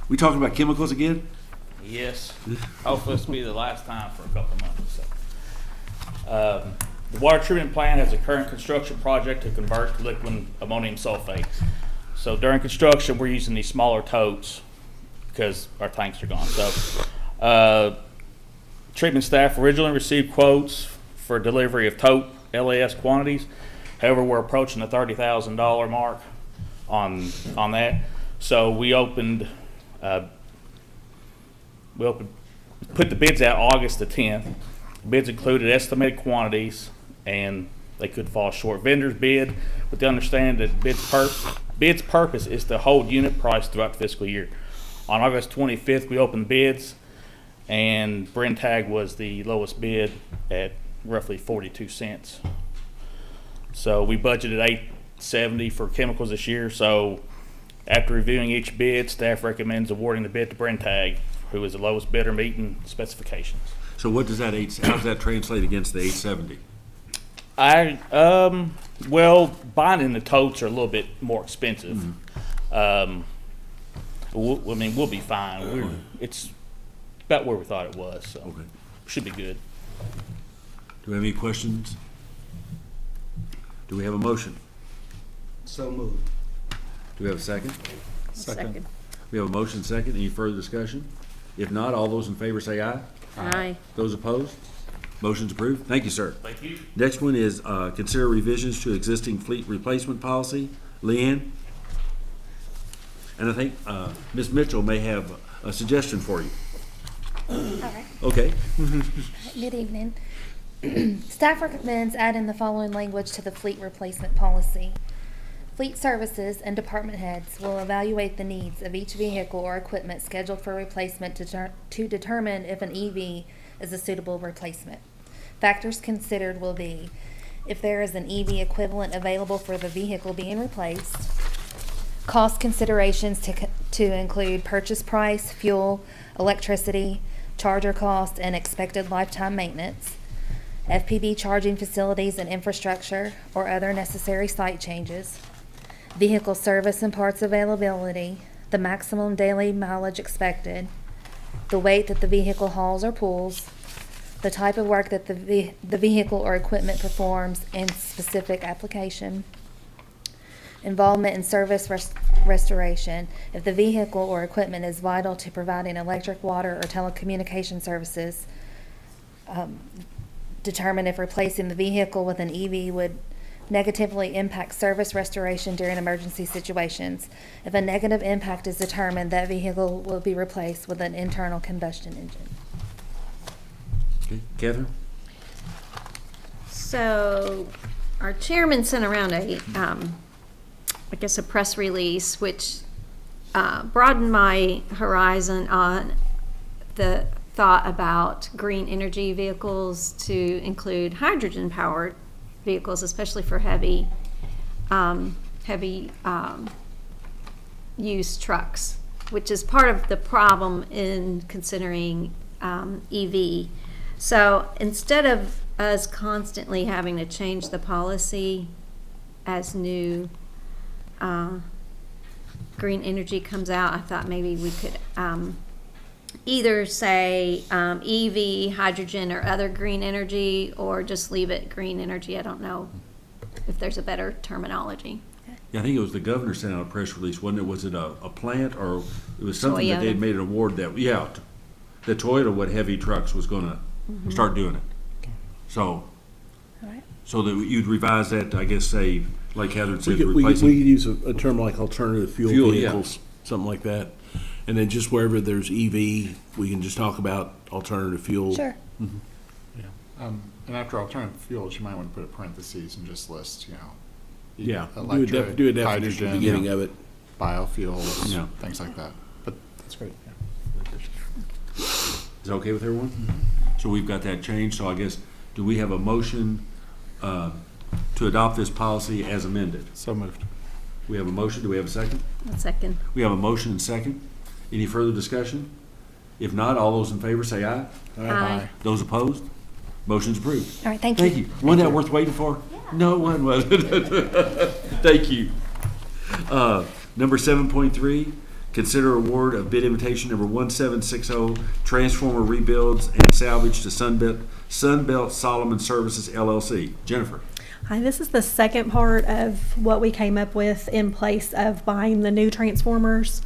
we talking about chemicals again? Yes. Hopefully this will be the last time for a couple of months. So. The water treatment plant has a current construction project to convert to liquid ammonium sulfate. So during construction, we're using these smaller totes because our tanks are gone. So treatment staff originally received quotes for delivery of tote LAS quantities. However, we're approaching the $30,000 mark on that. So we put the bids out August the 10th. Bids included estimated quantities, and they could fall short. Vendors bid with the understanding that bids purpose is to hold unit price throughout the fiscal year. On August 25th, we opened bids, and Brentag was the lowest bid at roughly 42 cents. So we budgeted $870 for chemicals this year. So after reviewing each bid, staff recommends awarding the bid to Brentag, who is the lowest bidder meeting specifications. So what does that how does that translate against the 870? Well, buying in the totes are a little bit more expensive. We'll be fine. It's about where we thought it was, so Okay. should be good. Do we have any questions? Do we have a motion? So moved. Do we have a second? Second. We have a motion second. Any further discussion? If not, all those in favor say aye. Aye. Those opposed? Motion's approved. Thank you, sir. Thank you. Next one is consider revisions to existing fleet replacement policy. Leanne? And I think Ms. Mitchell may have a suggestion for you. All right. Okay. Good evening. Staff recommends adding the following language to the fleet replacement policy. Fleet services and department heads will evaluate the needs of each vehicle or equipment scheduled for replacement to determine if an EV is a suitable replacement. Factors considered will be if there is an EV equivalent available for the vehicle being replaced, cost considerations to include purchase price, fuel, electricity, charger cost, and expected lifetime maintenance, FPB charging facilities and infrastructure or other necessary site changes, vehicle service and parts availability, the maximum daily mileage expected, the weight that the vehicle hauls or pulls, the type of work that the vehicle or equipment performs in specific application, involvement in service restoration, if the vehicle or equipment is vital to providing electric, water, or telecommunication services, determine if replacing the vehicle with an EV would negatively impact service restoration during emergency situations. If a negative impact is determined, that vehicle will be replaced with an internal combustion engine. Okay, Catherine? So, our chairman sent around a, I guess, a press release, which broadened my horizon on the thought about green energy vehicles to include hydrogen-powered vehicles, especially for heavy use trucks, which is part of the problem in considering EV. So instead of us constantly having to change the policy as new green energy comes out, I thought maybe we could either say EV, hydrogen, or other green energy, or just leave it green energy. I don't know if there's a better terminology. Yeah, I think it was the governor sent out a press release, wasn't it? Was it a plant, or it was something that they had Toyota. made an award that, yeah, the Toyota with heavy trucks was gonna start doing it. So, All right. so that you'd revise that, I guess, say, like Heather We said, could replacing. use a term like alternative fuel Fuel, yeah. vehicles, something like that. And then just wherever there's EV, we can just talk about alternative fuel. Sure. And after alternative fuels, you might want to put a parentheses and just list, Yeah, electric, do a definition at the hydrogen, beginning of it. biofuels, Yeah. things like that. But that's great. Is that okay with everyone? So we've got that changed, so I guess, do we have a motion to adopt this policy as amended? So moved. We have a motion, do we have a second? One second. We have a motion and second. Any further discussion? If not, all those in favor say aye. Aye. Those opposed? Motion's approved. All right, thank you. Thank you. Wasn't that worth waiting for? No, one wasn't. Thank you. Number 7.3, consider award of bid invitation number 1760, transformer rebuilds and salvage to Sunbelt Solomon Services LLC. Jennifer. Hi, this is the second part of what we came up with in place of buying the new transformers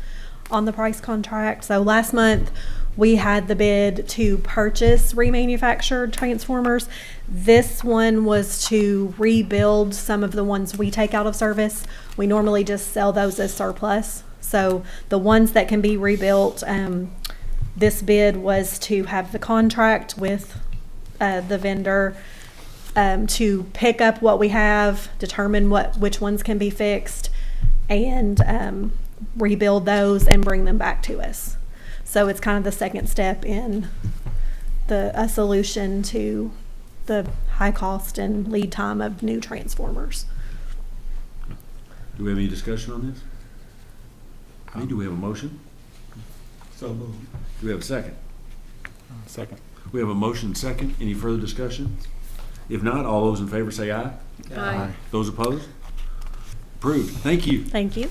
on the price contract. So last month, we had the bid to purchase remanufactured transformers. This one was to rebuild some of the ones we take out of service. We normally just sell those as surplus. So the ones that can be rebuilt, this bid was to have the contract with the vendor to pick up what we have, determine which ones can be fixed, and rebuild those and bring them back to us. So it's kind of the second step in a solution to the high cost and lead time of new transformers. Do we have any discussion on this? Do we have a motion? So moved. Do we have a second? Second. We have a motion and second. Any further discussion? If not, all those in favor say aye. Aye. Those opposed? Approved. Thank you. Thank you.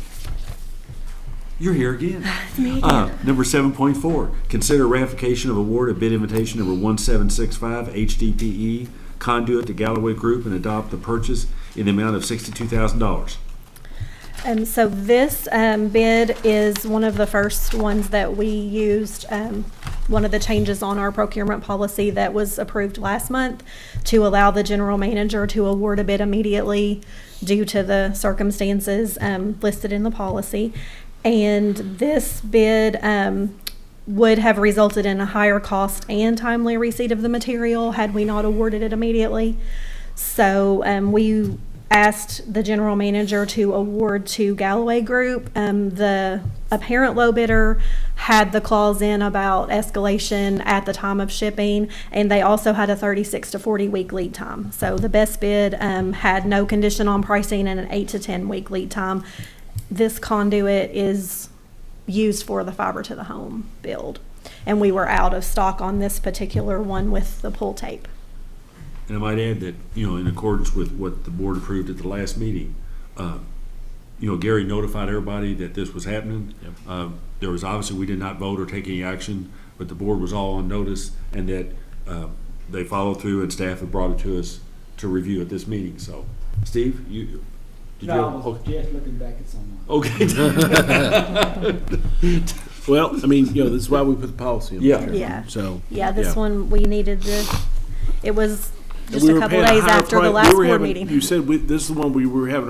You're here again. Me again. Number 7.4, consider ratification of award of bid invitation number 1765 HDPE conduit to Galloway Group and adopt the purchase in the amount of $62,000. So this bid is one of the first ones that we used, one of the changes on our procurement policy that was approved last month to allow the general manager to award a bid immediately due to the circumstances listed in the policy. And this bid would have resulted in a higher cost and timely receipt of the material had we not awarded it immediately. So we asked the general manager to award to Galloway Group. The apparent low bidder had the clause in about escalation at the time of shipping, and they also had a 36 to 40 week lead time. So the best bid had no condition on pricing and an 8 to 10 week lead time. This conduit is used for the fiber to the home build, and we were out of stock on this particular one with the pull tape. And I might add that, in accordance with what the board approved at the last meeting, Gary notified everybody that this was happening. Yep. There was obviously, we did not vote or take any action, but the board was all on notice, and that they followed through, and staff had brought it to us to review at this meeting. So, Steve, did No, I was just looking back at someone. Okay. Well, this is why we put the policy in. Yeah. there. Yeah. So. Yeah, this one, we needed it was just we a were couple paying days higher after the price- last we were board having- meeting. You said this is the one we were having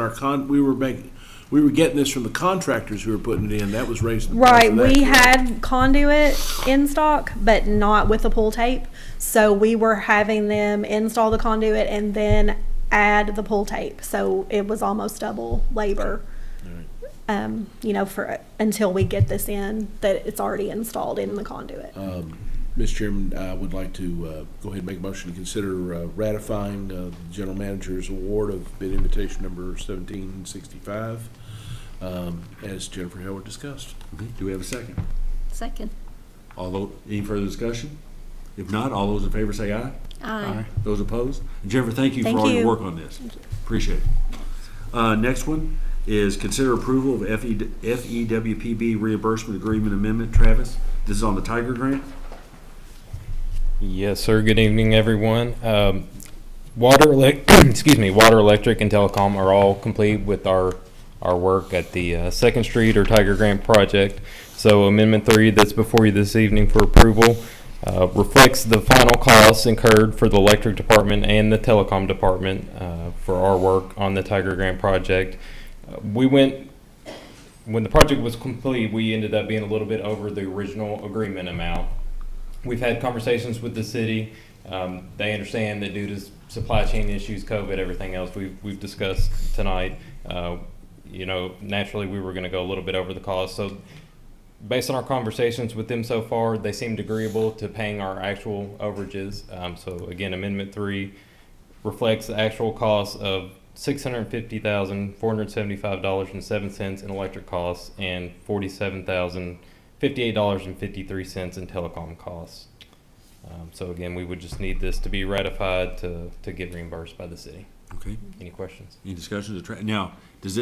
we were getting this from the contractors who were putting it in. That was raising the price Right, of that, we correct? had conduit in stock, but not with the pull tape. So we were having them install the conduit and then add the pull tape. So it was almost double labor. For until we get this in, that it's already installed in the conduit. Mr. Chairman, I would like to go ahead and make a motion to consider ratifying the general manager's award of bid invitation number 1765, as Jennifer Howard discussed. Okay, do we have a second? Second. Any further discussion? If not, all those in favor say aye. Aye. Those opposed? And Jennifer, thank you for Thank all your you. work on this. Appreciate it. Next one is consider approval of FEWPB reimbursement agreement amendment. Travis, this is on the Tiger grant? Yes, sir. Good evening, everyone. Water, electric, and telecom are all complete with our work at the 2nd Street or Tiger Grant project. So Amendment 3 that's before you this evening for approval reflects the final costs incurred for the electric department and the telecom department for our work on the Tiger Grant project. When the project was complete, we ended up being a little bit over the original agreement amount. We've had conversations with the city. They understand that due to supply chain issues, COVID, everything else we've discussed tonight, naturally we were going to go a little bit over the cost. So based on our conversations with them so far, they seemed agreeable to paying our actual overages. So again, Amendment 3 reflects the actual cost of $650,475.07 in electric costs and $47,058.53 in telecom costs. So again, we would just need this to be ratified to get reimbursed by the city. Okay. Any questions? Any discussions? Now, what's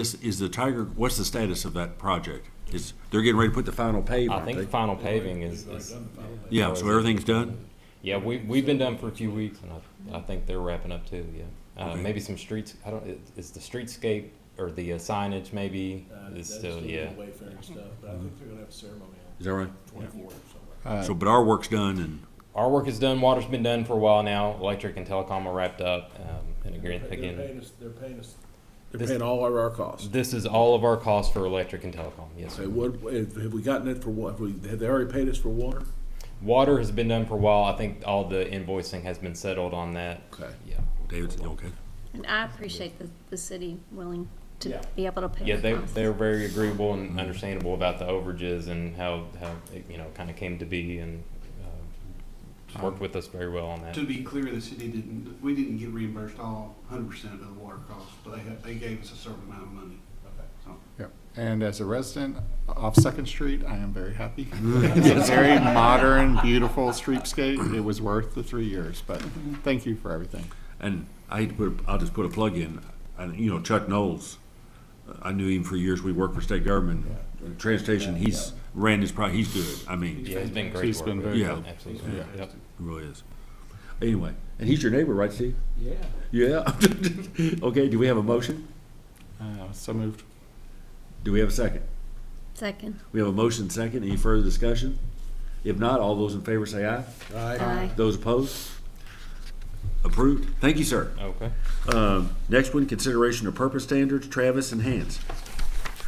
the status of that project? They're getting ready to put the final pave, I aren't think they? the final paving is Yeah, so everything's done? Yeah, we've been done for a few weeks, and I think they're wrapping up too. Yeah, Okay. maybe some streets. Is the streetscape or the signage maybe is still Wayfaring stuff, but I think they're going to have a ceremony on Is that right? 24th or somewhere. But our work's done and, our work is done. Water's been done for a while now. Electric and telecom are wrapped up. And again, They're paying all of our costs. this is all of our costs for electric and telecom. Yes, Okay, sir. have we gotten it for what? Have they already paid us for water? Water has been done for a while. I think all the invoicing has been settled on that. Okay. Yeah. David's, okay. And I appreciate the city willing to Yeah. be able to pay. Yeah, the costs. they're very agreeable and understandable about the overages and how it, kind of came to be, and worked with us very well on that. To be clear, the city we didn't get reimbursed all 100% of the water costs, but they gave us a certain amount of money. So, Yep. And as a resident off 2nd Street, I am very happy. It's a very modern, beautiful streetscape. It was worth the 3 years, but thank you for everything. And I'll just put a plug in. And, Chuck Knowles, I knew him for years. We worked for state government. Transportation, he's ran his project. He's good. I mean, Yeah, it's been great. He's to been work very with. good. Absolutely. Yeah. Yep. it really is. Anyway, and he's your neighbor, right, Steve? Yeah. Yeah. Okay, do we have a motion? So moved. Do we have a second? Second. We have a motion second. Any further discussion? If not, all those in favor say aye. Aye. Those opposed? Approved. Thank you, sir. Okay. Next one, consideration of purpose standards. Travis and Hans.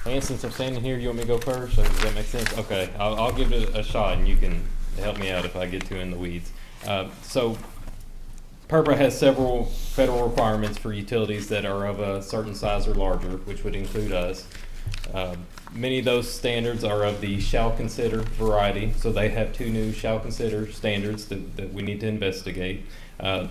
And since I'm standing here, you want me to go first? Or does that make sense? Okay, I'll give it a shot, and you can help me out if I get too in the weeds. So, PURPA has several federal requirements for utilities that are of a certain size or larger, which would include us. Many of those standards are of the shall consider variety, so they have 2 new shall consider standards that we need to investigate. The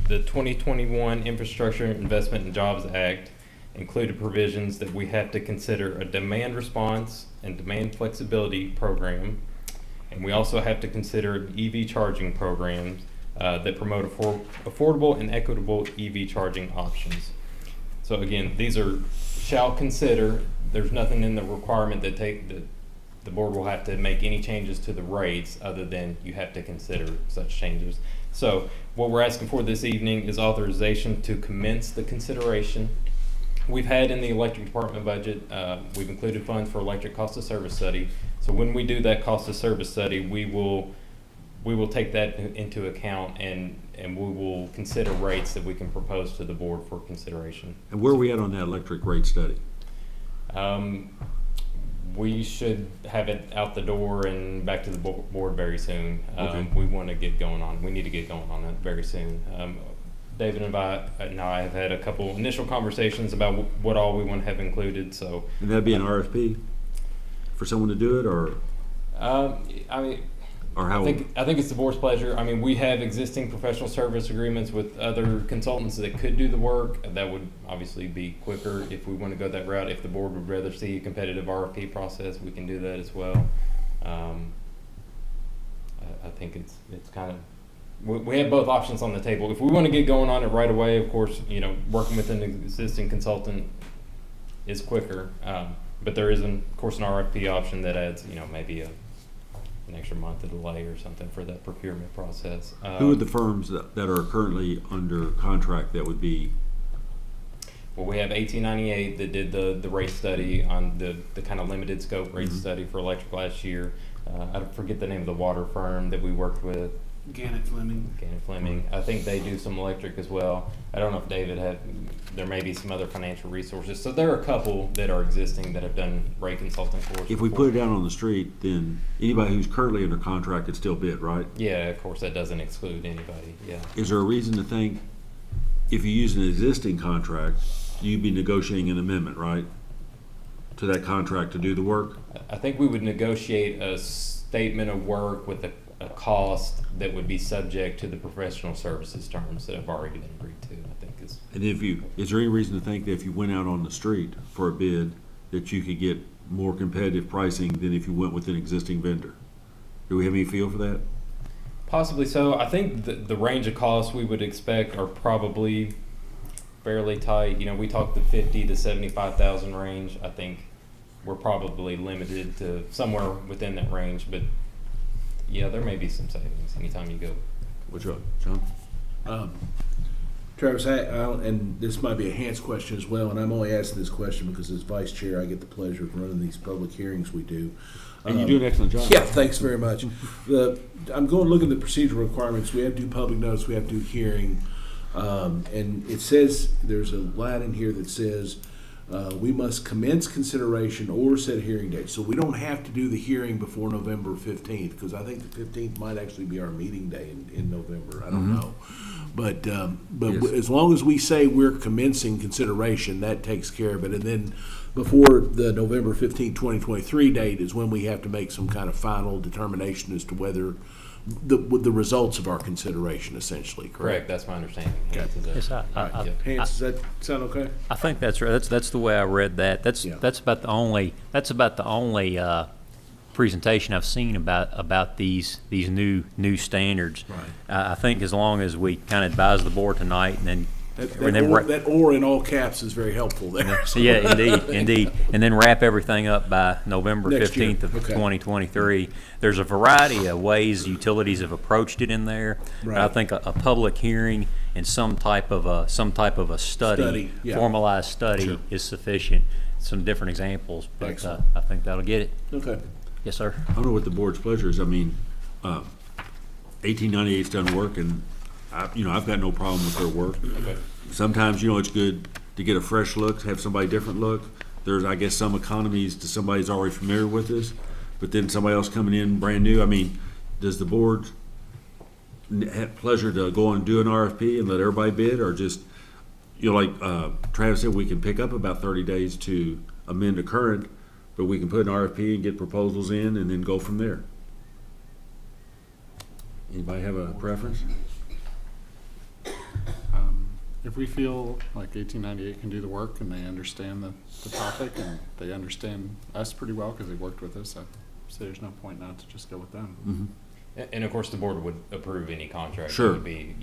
2021 Infrastructure Investment and Jobs Act included provisions that we have to consider a demand response and demand flexibility program, and we also have to consider EV charging programs that promote affordable and equitable EV charging options. So again, these are shall consider. There's nothing in the requirement that the board will have to make any changes to the rates other than you have to consider such changes. So what we're asking for this evening is authorization to commence the consideration. We've had in the electric department budget, we've included funds for electric cost of service study. So when we do that cost of service study, we will we will take that into account, and we will consider rates that we can propose to the board for consideration. And where are we at on that electric rate study? We should have it out the door and back to the board very soon. Okay. We want to get going on. We need to get going on it very soon. David and I have had a couple initial conversations about what all we want to have included. So, And that'd be an RFP for someone to do it, or I mean, or how? I think it's the board's pleasure. I mean, we have existing professional service agreements with other consultants that could do the work. That would obviously be quicker if we want to go that route. If the board would rather see a competitive RFP process, we can do that as well. I think it's kind of, we have both options on the table. If we want to get going on it right away, of course, working with an existing consultant is quicker. But there is, of course, an RFP option that adds, maybe an extra month of delay or something for that procurement process. Who are the firms that are currently under contract that would be? Well, we have 1898 that did the rate study on the kind of limited scope rate study for electric last year. I forget the name of the water firm that we worked with. Gannett Fleming. Gannett Fleming. I think they do some electric as well. I don't know if David there may be some other financial resources. So there are a couple that are existing that have done rate consulting for us. If we put it down on the street, then anybody who's currently under contract could still bid, right? Yeah, of course, that doesn't exclude anybody, yeah. Is there a reason to think if you use an existing contract, you'd be negotiating an amendment, right, to that contract to do the work? I think we would negotiate a statement of work with a cost that would be subject to the professional services terms that have already been agreed to, I think is. And is there any reason to think that if you went out on the street for a bid, that you could get more competitive pricing than if you went with an existing vendor? Do we have any feel for that? Possibly so. I think the range of costs we would expect are probably fairly tight. We talked the 50 to 75,000 range. I think we're probably limited to somewhere within that range, but yeah, there may be some savings anytime you go. What's up, John? Travis, and this might be a Hans question as well, and I'm only asking this question because as vice chair, I get the pleasure of running these public hearings we do. And you do an excellent job. Yeah, thanks very much. I'm going to look at the procedural requirements. We have to do public notice, we have to do hearing, and it says, there's a line in here that says, we must commence consideration or set a hearing date. So we don't have to do the hearing before November 15th, because I think the 15th might actually be our meeting day in November. I don't know. But Yes. as long as we say we're commencing consideration, that takes care of it. And then before the November 15th, 2023 date is when we have to make some kind of final determination as to whether the results of our consideration, essentially, correct? That's my understanding. Okay. Yes, Right, yeah. Hans, does that sound okay? I think that's right. That's the way I read that. That's about the only presentation I've seen about these new standards. Right. I think as long as we kind of advise the board tonight, and then That or in all caps is very helpful there. yeah, indeed, and then wrap everything up by November Next year. 15th of Okay. 2023. There's a variety of ways utilities have approached it in there. Right. But I think a public hearing and some type of a Study, yeah. formalized study Sure. is sufficient. Some different examples, but Excellent. I think that'll get it. Okay. Yes, sir. I don't know what the board's pleasure is. I mean, 1898's done work, and I've got no problem with their work. Okay. Sometimes, it's good to get a fresh look, have somebody different look. There's, I guess, some economies to somebody who's already familiar with this, but then somebody else coming in brand new. I mean, does the board have pleasure to go and do an RFP and let everybody bid, or just, like Travis said, we can pick up about 30 days to amend a current, but we can put an RFP and get proposals in and then go from there? Anybody have a preference? If we feel like 1898 can do the work and they understand the topic and they understand us pretty well because they worked with us, I say there's no point not to just go with them. Mm-hmm. And of course, the board would approve any contract. Sure. It would be,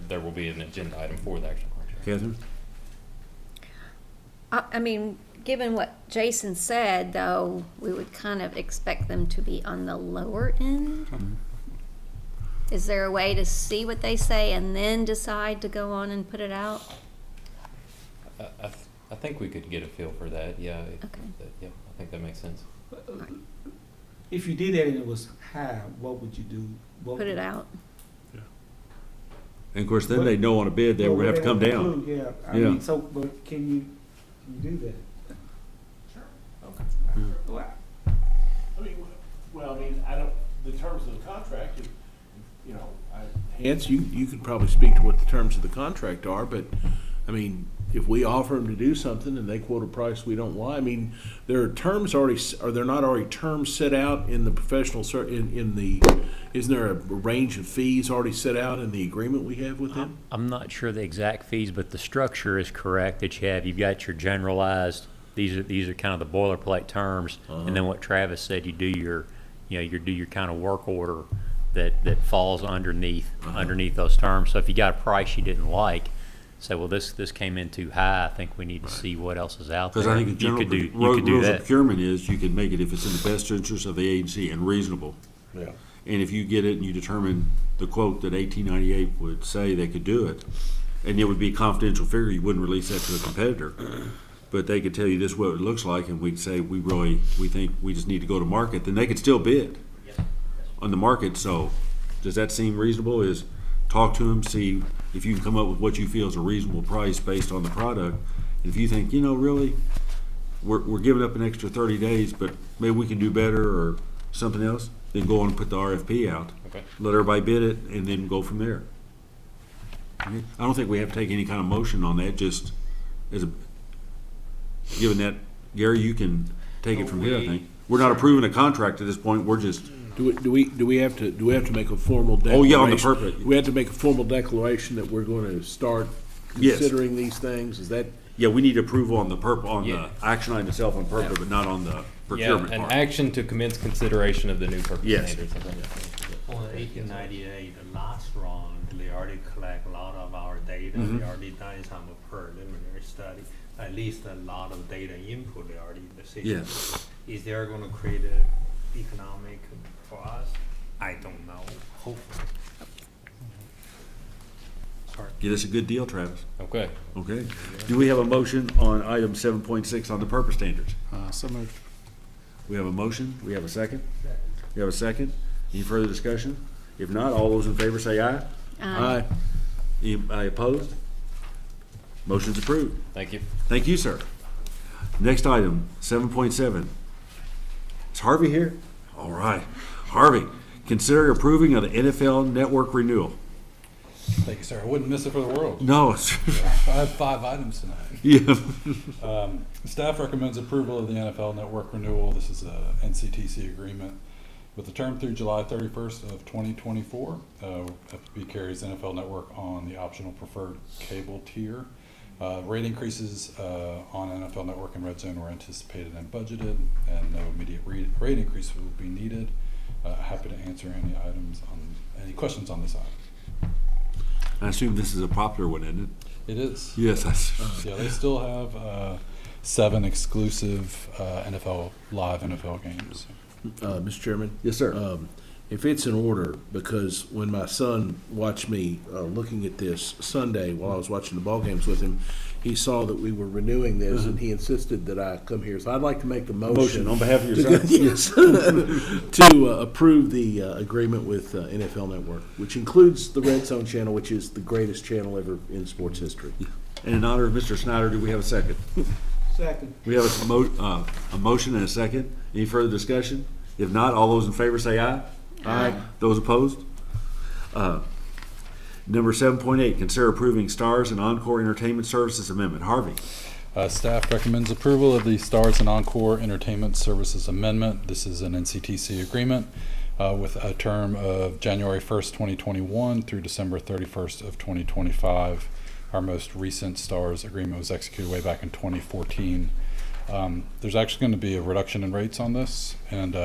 there will be an agenda item for the actual contract. Catherine? I mean, given what Jason said, though, we would kind of expect them to be on the lower end. Is there a way to see what they say and then decide to go on and put it out? I think we could get a feel for that, yeah. Okay. Yeah, I think that makes sense. if you did that and it was high, what would you do? What Put it out. And of course, then they know on a bid they were gonna have to come down. Yeah, I Yeah. mean, so, but can you do that? Sure. Okay. Well, I mean, I don't, the terms of the contract, you know, Hance, you could probably speak to what the terms of the contract are, but, I mean, if we offer them to do something and they quote a price we don't want, I mean, there are terms already, are there not already terms set out in the professional, isn't there a range of fees already set out in the agreement we have with them? I'm not sure the exact fees, but the structure is correct that you've got your generalized, these are kind of the boilerplate terms, and then what Travis said, you do your kind of work order that falls underneath those terms. So if you got a price you didn't like, say, well, this came in too high, I think we need to see what else is out there. Because I think the You general could do rules of that. procurement is you can make it if it's in the best interest of the agency and reasonable. Yeah. And if you get it and you determine the quote that 1898 would say they could do it, and it would be a confidential figure, you wouldn't release that to a competitor. But they could tell you this is what it looks like, and we'd say we think we just need to go to market, then they could still bid on the market. So does that seem reasonable? Is talk to them, see if you can come up with what you feel is a reasonable price based on the product. And if you think, really, we're giving up an extra 30 days, but maybe we can do better or something else, then go on and put the RFP out. Okay. Let everybody bid it, and then go from there. Okay? I don't think we have to take any kind of motion on that, just as a, given that, Gary, you can take it from here, I think. We're not approving a contract at this point, we're just, Do we have to make a formal declaration? Oh, yeah, on the purpose. We have to make a formal declaration that we're going to start Yes. considering these things? Is that? yeah, we need approval on the Yeah. the action item itself on purpose, but not on the procurement an part. action to commence consideration of the new purpose Yes. standards. I think. On 1898, the last round, they already collect a lot of our data. Mhm. They already done some preliminary study. At least a lot of data input they already in the system. Yeah. Is there going to create a economic for us? I don't know. Hopefully. Sorry. Get us a good deal, Travis. Okay. Okay. Do we have a motion on item 7.6 on the purpose standards? So moved. We have a motion. We have a second. We have a second. Any further discussion? If not, all those in favor say aye. Aye. Anybody opposed? Motion's approved. Thank you. Thank you, sir. Next item, 7.7. Is Harvey here? All right. Harvey, consider approving of the NFL Network renewal. Thank you, sir. I wouldn't miss it for the world. No. I have 5 items tonight. Yeah. Staff recommends approval of the NFL Network renewal. This is a NCTC agreement with the term through July 31st of 2024. FPB carries NFL Network on the optional preferred cable tier. Rate increases on NFL Network and Red Zone were anticipated and budgeted, and no immediate rate increase will be needed. Happy to answer any questions on this item. I assume this is a popular one, isn't it? It is. Yes. Yeah, they still have 7 exclusive live NFL games. Mr. Chairman? Yes, sir. If it's in order, because when my son watched me looking at this Sunday while I was watching the ball games with him, he saw that we were renewing this, and he insisted that I come here. So I'd like to make the motion on behalf of your son. Yes, to approve the agreement with NFL Network, which includes the Red Zone channel, which is the greatest channel ever in sports history. And in honor of Mr. Snyder, do we have a second? Second. We have a motion and a second. Any further discussion? If not, all those in favor say aye. Aye. Those opposed? Number 7.8, consider approving Stars and Encore Entertainment Services Amendment. Harvey. Staff recommends approval of the Stars and Encore Entertainment Services Amendment. This is an NCTC agreement with a term of January 1st, 2021 through December 31st of 2025. Our most recent Stars agreement was executed way back in 2014. There's actually going to be a reduction in rates on this, and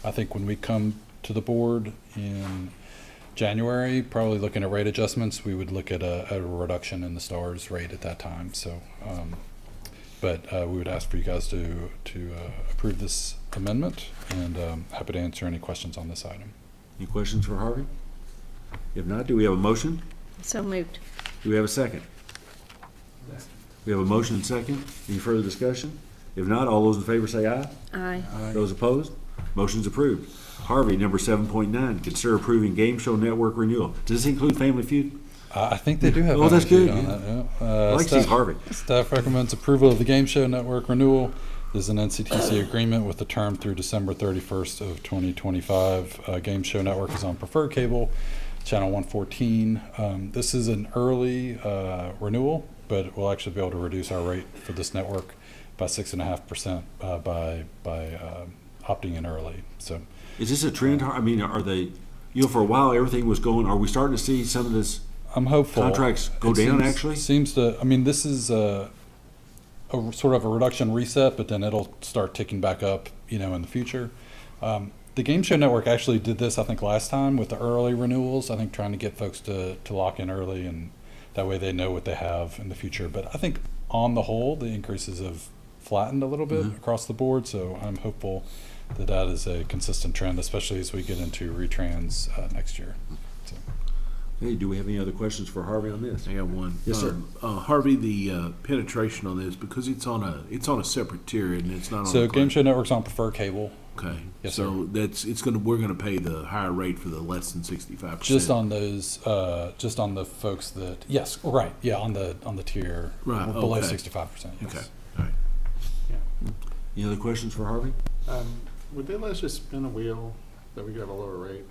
I think when we come to the board in January, probably looking at rate adjustments, we would look at a reduction in the Stars rate at that time. So, but we would ask for you guys to approve this amendment, and happy to answer any questions on this item. Any questions for Harvey? If not, do we have a motion? So moved. Do we have a second? We have a motion and second. Any further discussion? If not, all those in favor say aye. Aye. Those opposed? Motion's approved. Harvey, number 7.9, consider approving Game Show Network renewal. Does this include Family Feud? I think they do have. Oh, that's Family good. Feud on Yeah. that, yeah. I like to see Harvey. Staff recommends approval of the Game Show Network renewal. This is an NCTC agreement with the term through December 31st of 2025. Game Show Network is on preferred cable, channel 114. This is an early renewal, but we'll actually be able to reduce our rate for this network by 6.5% by opting in early. So, Is this a trend? I mean, are they, for a while everything was going, are we starting to see some of this I'm hopeful contracts go It down seems- actually? Seems to. I mean, this is a sort of a reduction reset, but then it'll start ticking back up, in the future. The Game Show Network actually did this, I think, last time with the early renewals. I think trying to get folks to lock in early, and that way they know what they have in the future. But I think on the whole, the increases have flattened a little bit across the board. So I'm hopeful that that is a consistent trend, especially as we get into retrans next year. So. Hey, do we have any other questions for Harvey on this? I got one. Yes, sir. Harvey, the penetration on this, because it's on a separate tier and it's not on. So Game Show Network's on preferred cable. Okay. Yes, so we're gonna pay the higher rate for the less than 65%. Just on those, just on the folks that, yes, right, yeah, on the tier Right, below okay. 65%. Yes. Okay. All right. Any other questions for Harvey? Would they let us just spin a wheel that we get a lower rate?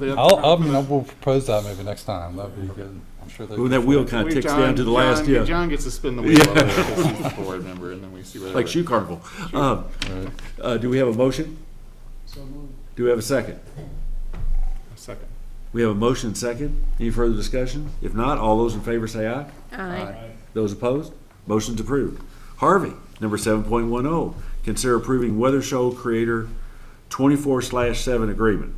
We'll propose that maybe next time. That'd be good. I'm sure they. When that wheel kind of ticks down to the last, yeah. John gets to spin the wheel because he's the board member, and then we see what. Like shoe carnival. Do we have a motion? So moved. Do we have a second? A second. We have a motion and second. Any further discussion? If not, all those in favor say aye. Aye. Those opposed? Motion's approved. Harvey, number 7.10, consider approving Weather Show Creator 24/7 agreement.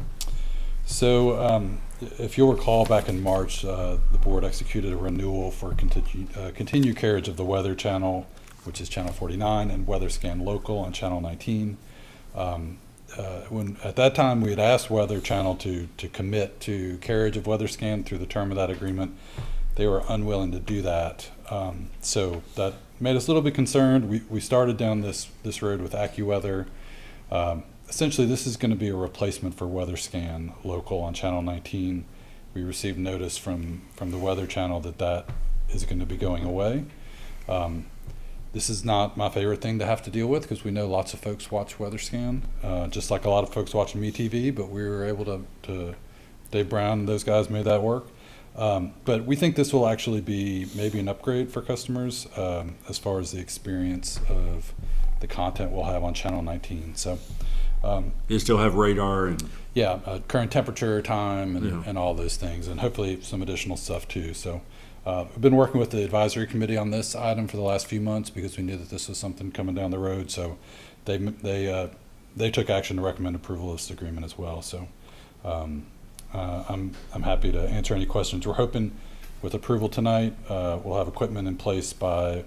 So, if you'll recall, back in March, the board executed a renewal for continued carriage of the Weather Channel, which is Channel 49, and Weather Scan Local on Channel 19. When at that time we had asked Weather Channel to commit to carriage of Weather Scan through the term of that agreement, they were unwilling to do that. So that made us a little bit concerned. We started down this road with AccuWeather. Essentially, this is going to be a replacement for Weather Scan Local on Channel 19. We received notice from the Weather Channel that is going to be going away. This is not my favorite thing to have to deal with because we know lots of folks watch Weather Scan, just like a lot of folks watching MeTV, but we were able to Dave Brown and those guys made that work. But we think this will actually be maybe an upgrade for customers as far as the experience of the content we'll have on Channel 19. So You still have radar and yeah, current temperature, time, and all those things, and hopefully some additional stuff too. So I've been working with the advisory committee on this item for the last few months because we knew that this was something coming down the road. So they took action to recommend approval of this agreement as well. So I'm happy to answer any questions. We're hoping with approval tonight, we'll have equipment in place by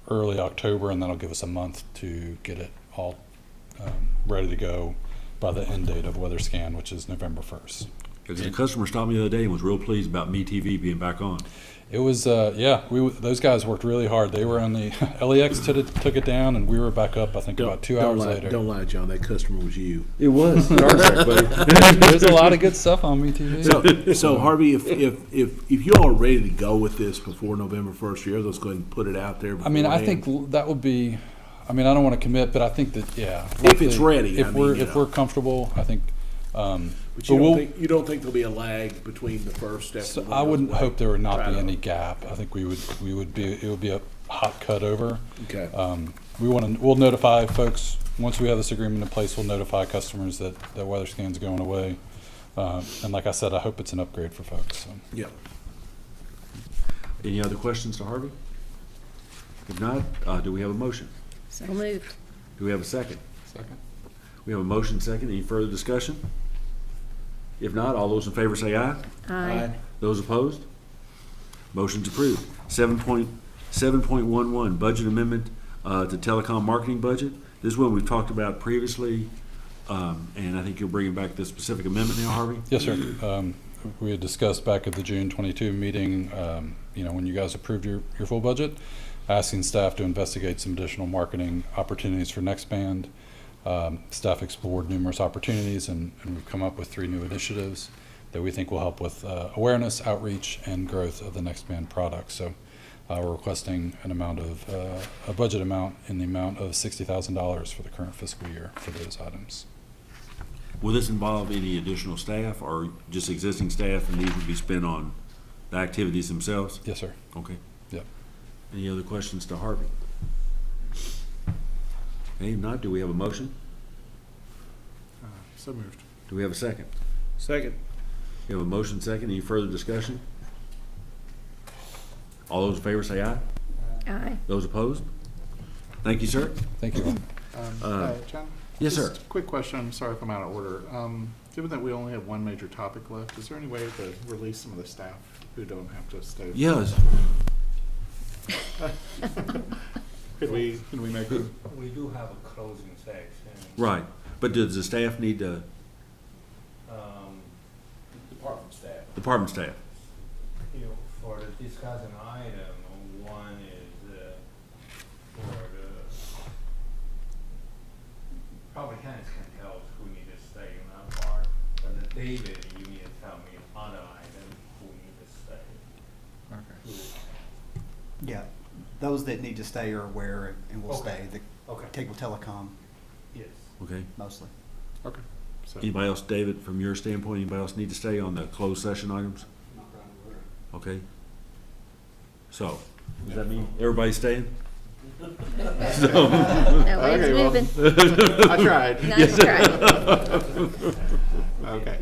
early October, and that'll give us a month to get it all ready to go by the end date of Weather Scan, which is November 1st. because a customer stopped me the other day and was real pleased about MeTV being back on. It was, those guys worked really hard. They were on the, LEX took it down, and we were back up, I think, about 2 hours later. Don't lie, John, that customer was you. It was. Star Trek, buddy. There's a lot of good stuff on MeTV. So Harvey, if you all are ready to go with this before November 1st, you're let's go ahead and put it out there. I mean, I beforehand. think that would be, I mean, I don't want to commit, but I think that, yeah. If it's ready, If I mean, if we're comfortable, I think, But you don't think there'll be a lag between the first step? So and I wouldn't goes away? hope there would not Try be to- any gap. I think it would be a hot cut over. Okay. We'll notify folks, once we have this agreement in place, we'll notify customers that Weather Scan's going away. And like I said, I hope it's an upgrade for folks. So. Yeah. Any other questions to Harvey? If not, do we have a motion? So moved. Do we have a second? Second. We have a motion second. Any further discussion? If not, all those in favor say aye. Aye. Those opposed? Motion's approved. 7.11, budget amendment to telecom marketing budget. This is one we've talked about previously, and I think you're bringing back this specific amendment now, Harvey? Yes, sir. We had discussed back at the June 22 meeting, when you guys approved your full budget, asking staff to investigate some additional marketing opportunities for next band. Staff explored numerous opportunities, and we've come up with 3 new initiatives that we think will help with awareness, outreach, and growth of the Next Man product. So we're requesting a budget amount in the amount of $60,000 for the current fiscal year for those items. Will this involve any additional staff or just existing staff, and these would be spent on the activities themselves? Yes, sir. Okay. Yep. Any other questions to Harvey? Okay, if not, do we have a motion? So moved. Do we have a second? Second. We have a motion second. Any further discussion? All those in favor say aye. Aye. Those opposed? Thank you, sir. Thank you. John? Yes, sir. Just a quick question. I'm sorry if I'm out of order. Given that we only have one major topic left, is there any way to release some of the staff who don't have to stay? Yes. Could we make it? We do have a closing section. Right. But does the staff need to, Department staff. department staff? You know, for the discussion item, one is for the, probably Hans can tell us who need to stay in that part, but the David, you need to tell me other items who need to stay. Okay. Yeah, those that need to stay are aware and will Okay. stay. The Okay. cable telecom Yes. Okay. mostly. Okay. So, Anybody else, David, from your standpoint, anybody else need to stay on the closed session items? Okay. So, does that mean everybody's staying? No, it's Okay, well. moving. I tried. Nice try. Okay.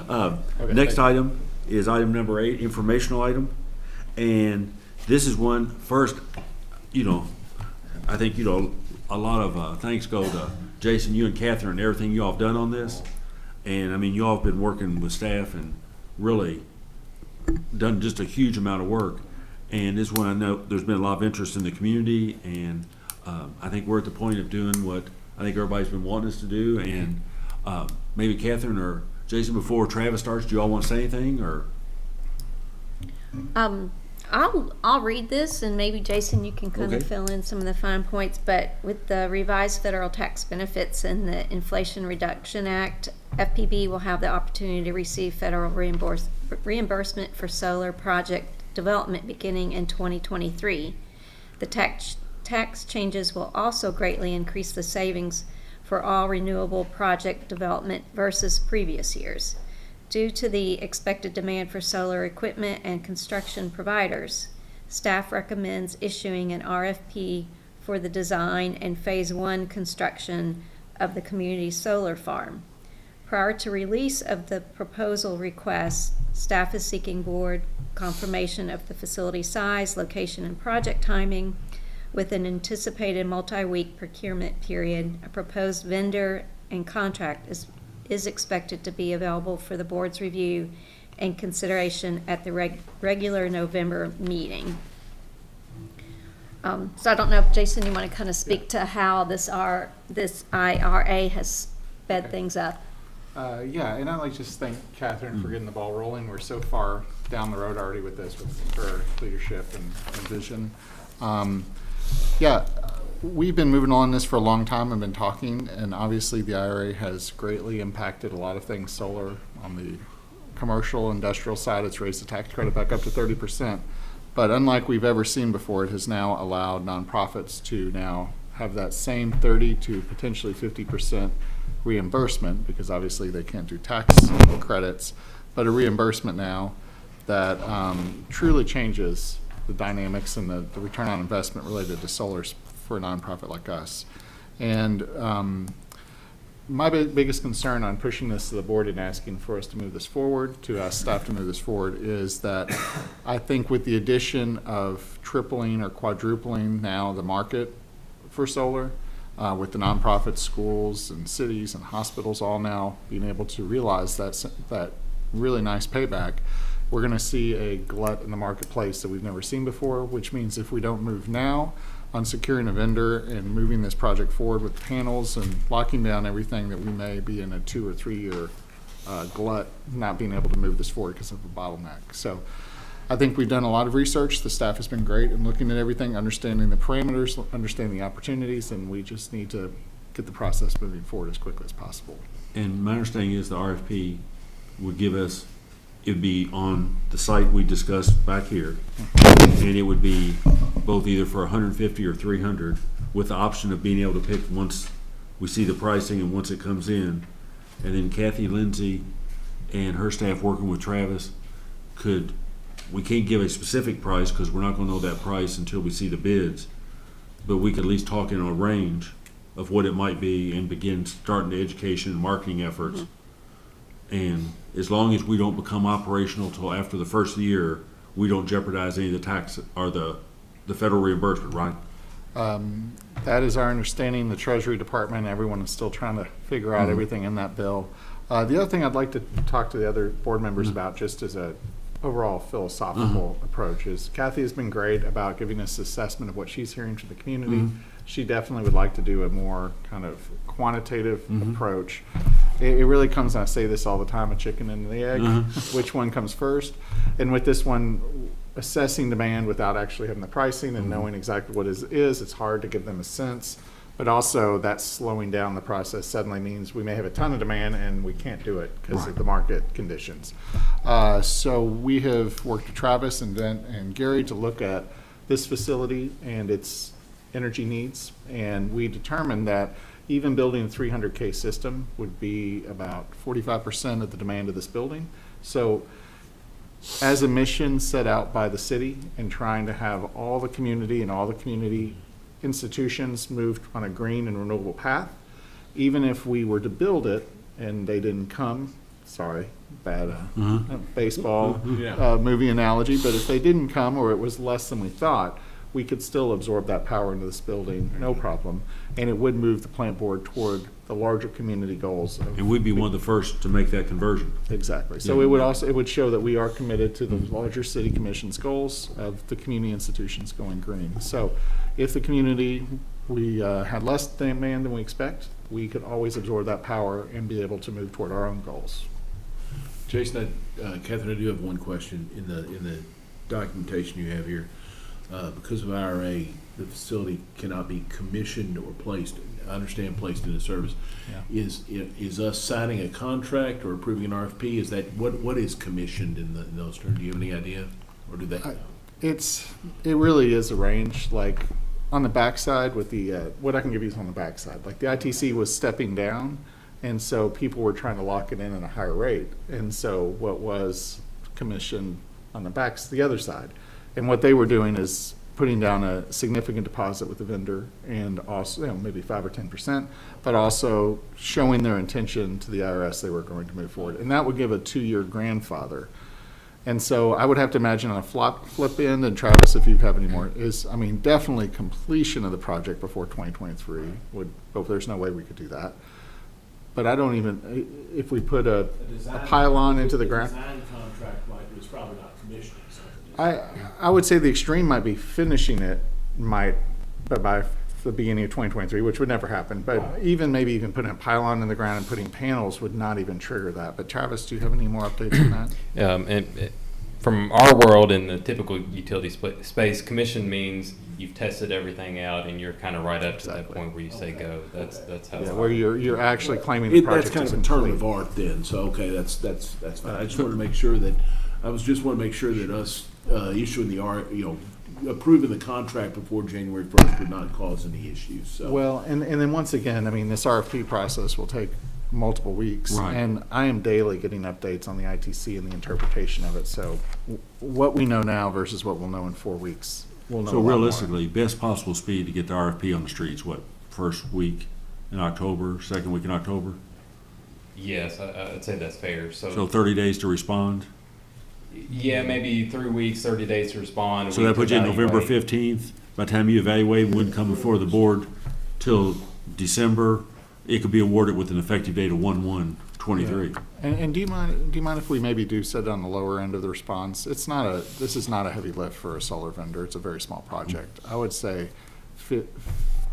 Okay, Next thank you. item is item number 8, informational item. And this is one, first, I think, a lot of thanks go to Jason, you and Catherine, and everything you all have done on this. And I mean, you all have been working with staff and really done just a huge amount of work. And this one, I know there's been a lot of interest in the community, and I think we're at the point of doing what I think everybody's been wanting us to do. And maybe Catherine or Jason, before Travis starts, do you all want to say anything, or? I'll read this, and maybe Jason, you can kind of Okay. fill in some of the fine points. But with the revised federal tax benefits and the Inflation Reduction Act, FPB will have the opportunity to receive federal reimbursement for solar project development beginning in 2023. The tax changes will also greatly increase the savings for all renewable project development versus previous years. Due to the expected demand for solar equipment and construction providers, staff recommends issuing an RFP for the design and Phase 1 construction of the community solar farm. Prior to release of the proposal request, staff is seeking board confirmation of the facility size, location, and project timing. With an anticipated multi-week procurement period, a proposed vendor and contract is expected to be available for the board's review and consideration at the regular November meeting. So I don't know if, Jason, you want to kind of speak to how this IRA has sped things up? Yeah, and I'd like to just thank Catherine for getting the ball rolling. We're so far down the road already with this, with her leadership and vision. We've been moving on this for a long time and been talking, and obviously the IRA has greatly impacted a lot of things solar. On the commercial, industrial side, it's raised the tax credit back up to 30%. But unlike we've ever seen before, it has now allowed nonprofits to now have that same 30 to potentially 50% reimbursement, because obviously they can't do tax credits, but a reimbursement now that truly changes the dynamics and the return on investment related to solar for a nonprofit like us. And my biggest concern on pushing this to the board and asking for us to move this forward, to ask staff to move this forward, is that I think with the addition of tripling or quadrupling now the market for solar, with the nonprofit schools and cities and hospitals all now being able to realize that really nice payback, we're going to see a glut in the marketplace that we've never seen before, which means if we don't move now on securing a vendor and moving this project forward with panels and locking down everything, that we may be in a 2 or 3 year glut, not being able to move this forward because of a bottleneck. So I think we've done a lot of research. The staff has been great in looking at everything, understanding the parameters, understanding the opportunities, and we just need to get the process moving forward as quickly as possible. And my understanding is the RFP would give us, it'd be on the site we discussed back here, and it would be both either for 150 or 300, with the option of being able to pick once we see the pricing and once it comes in. And then Kathy Lindsay and her staff working with Travis we can't give a specific price because we're not going to know that price until we see the bids, but we could at least talk in a range of what it might be and begin starting the education and marketing efforts. And as long as we don't become operational till after the first year, we don't jeopardize any of the tax or the federal reimbursement, right? That is our understanding. The Treasury Department, everyone is still trying to figure out everything in that bill. The other thing I'd like to talk to the other board members about, just as a overall philosophical approach, is Kathy has been great about giving us assessment of what she's hearing from the community. She definitely would like to do a more kind of quantitative approach. It really comes, and I say this all the time, a chicken and the egg, which one comes first. And with this one, assessing demand without actually having the pricing and knowing exactly what it is, it's hard to give them a sense. But also that slowing down the process suddenly means we may have a ton of demand and we can't do it because of the market conditions. So we have worked with Travis and Gary to look at this facility and its energy needs, and we determined that even building a 300K system would be about 45% of the demand of this building. So as a mission set out by the city and trying to have all the community and all the community institutions moved on a green and renewable path, even if we were to build it and they didn't come, sorry, bad baseball movie analogy, but if they didn't come or it was less than we thought, we could still absorb that power into this building, no problem, and it would move the plant board toward the larger community goals. And we'd be one of the first to make that conversion. Exactly. So it would show that we are committed to the larger city commission's goals of the community institutions going green. So if the community, we had less demand than we expect, we could always absorb that power and be able to move toward our own goals. Jason, Catherine, I do have one question in the documentation you have here. Because of IRA, the facility cannot be commissioned or placed. I understand placed into service. Yeah. Is us signing a contract or approving an RFP? Is that what is commissioned in those terms? Do you have any idea, or do they? It really is a range. Like on the backside with the what I can give you is on the backside. Like the ITC was stepping down, and so people were trying to lock it in at a higher rate, and so what was commissioned on the other side. And what they were doing is putting down a significant deposit with the vendor and also maybe 5 or 10%, but also showing their intention to the IRS they were going to move forward. And that would give a 2-year grandfather. And so I would have to imagine on a flip end, and Travis, if you have any more, definitely completion of the project before 2023 but there's no way we could do that. But I don't even, if we put a pylon into the ground. Design contract was probably not commissioned. I would say the extreme might be finishing it, but by the beginning of 2023, which would never happen. But maybe even putting a pylon in the ground and putting panels would not even trigger that. But Travis, do you have any more updates on that? From our world in the typical utility space, commission means you've tested everything out and you're kind of right up to that point where you say go. That's how. Yeah, where you're actually claiming the project. That's kind of a term of art then. So okay, that's fine. I just want to make sure that us issuing the approving the contract before January 1st would not cause any issues. So. Well, and then once again, this RFP process will take multiple weeks, right. And I am daily getting updates on the ITC and the interpretation of it. So what we know now versus what we'll know in 4 weeks, we'll know. So realistically, best possible speed to get the RFP on the streets, first week in October, second week in October? Yes, I'd say that's fair. So 30 days to respond? Yeah, maybe 3 weeks, 30 days to respond. So that puts you in November 15th. By the time you evaluate, it wouldn't come before the board till December. It could be awarded with an effective date of 1/1/23. Yeah. And do you mind if we maybe do set on the lower end of the response? This is not a heavy lift for a solar vendor. It's a very small project. I would say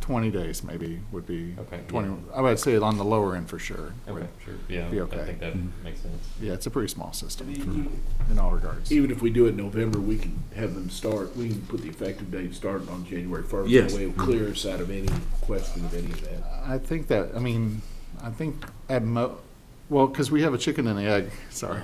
20 days maybe would be, Okay, 20, yeah. I would say on the lower end for sure. Okay, would sure, yeah, Be I okay. think that makes sense. Yeah, it's a pretty small system Even in all regards. even if we do it in November, we can have them start, we can put the effective date starting on January 1st. Yes. That way it'll clear us out of any question of any of that. I think that, I think at well, because we have a chicken and egg, sorry.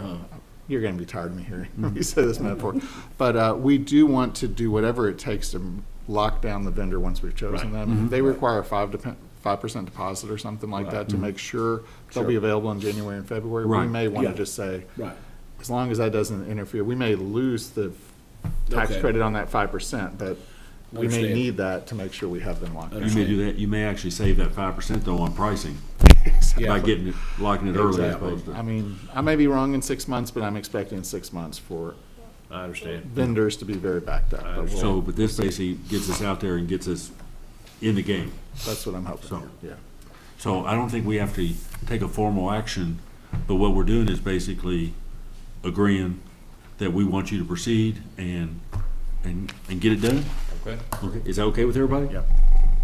You're going to be tired of me hearing me say this metaphor. But we do want to do whatever it takes to lock down the vendor once we've chosen them. They require a 5% deposit or something like that to make sure they'll be available in January and February. We Right. may want to Yeah. just say, Right. as long as that doesn't interfere, we may lose the tax Okay. credit on that 5%, but we may Understand. need that to make sure we have them locked You down. may do that, you may actually save that 5% though on pricing Yeah. by getting it, locking it early as Exactly. opposed to. I mean, I may be wrong in 6 months, but I'm expecting 6 months for I understand. vendors to be very backed up. But we'll- So, but this basically gets us out there and gets us in the game. That's what I'm hoping, So- yeah. So I don't think we have to take a formal action, but what we're doing is basically agreeing that we want you to proceed and get it done. Okay. Okay, is that okay with everybody? Yeah.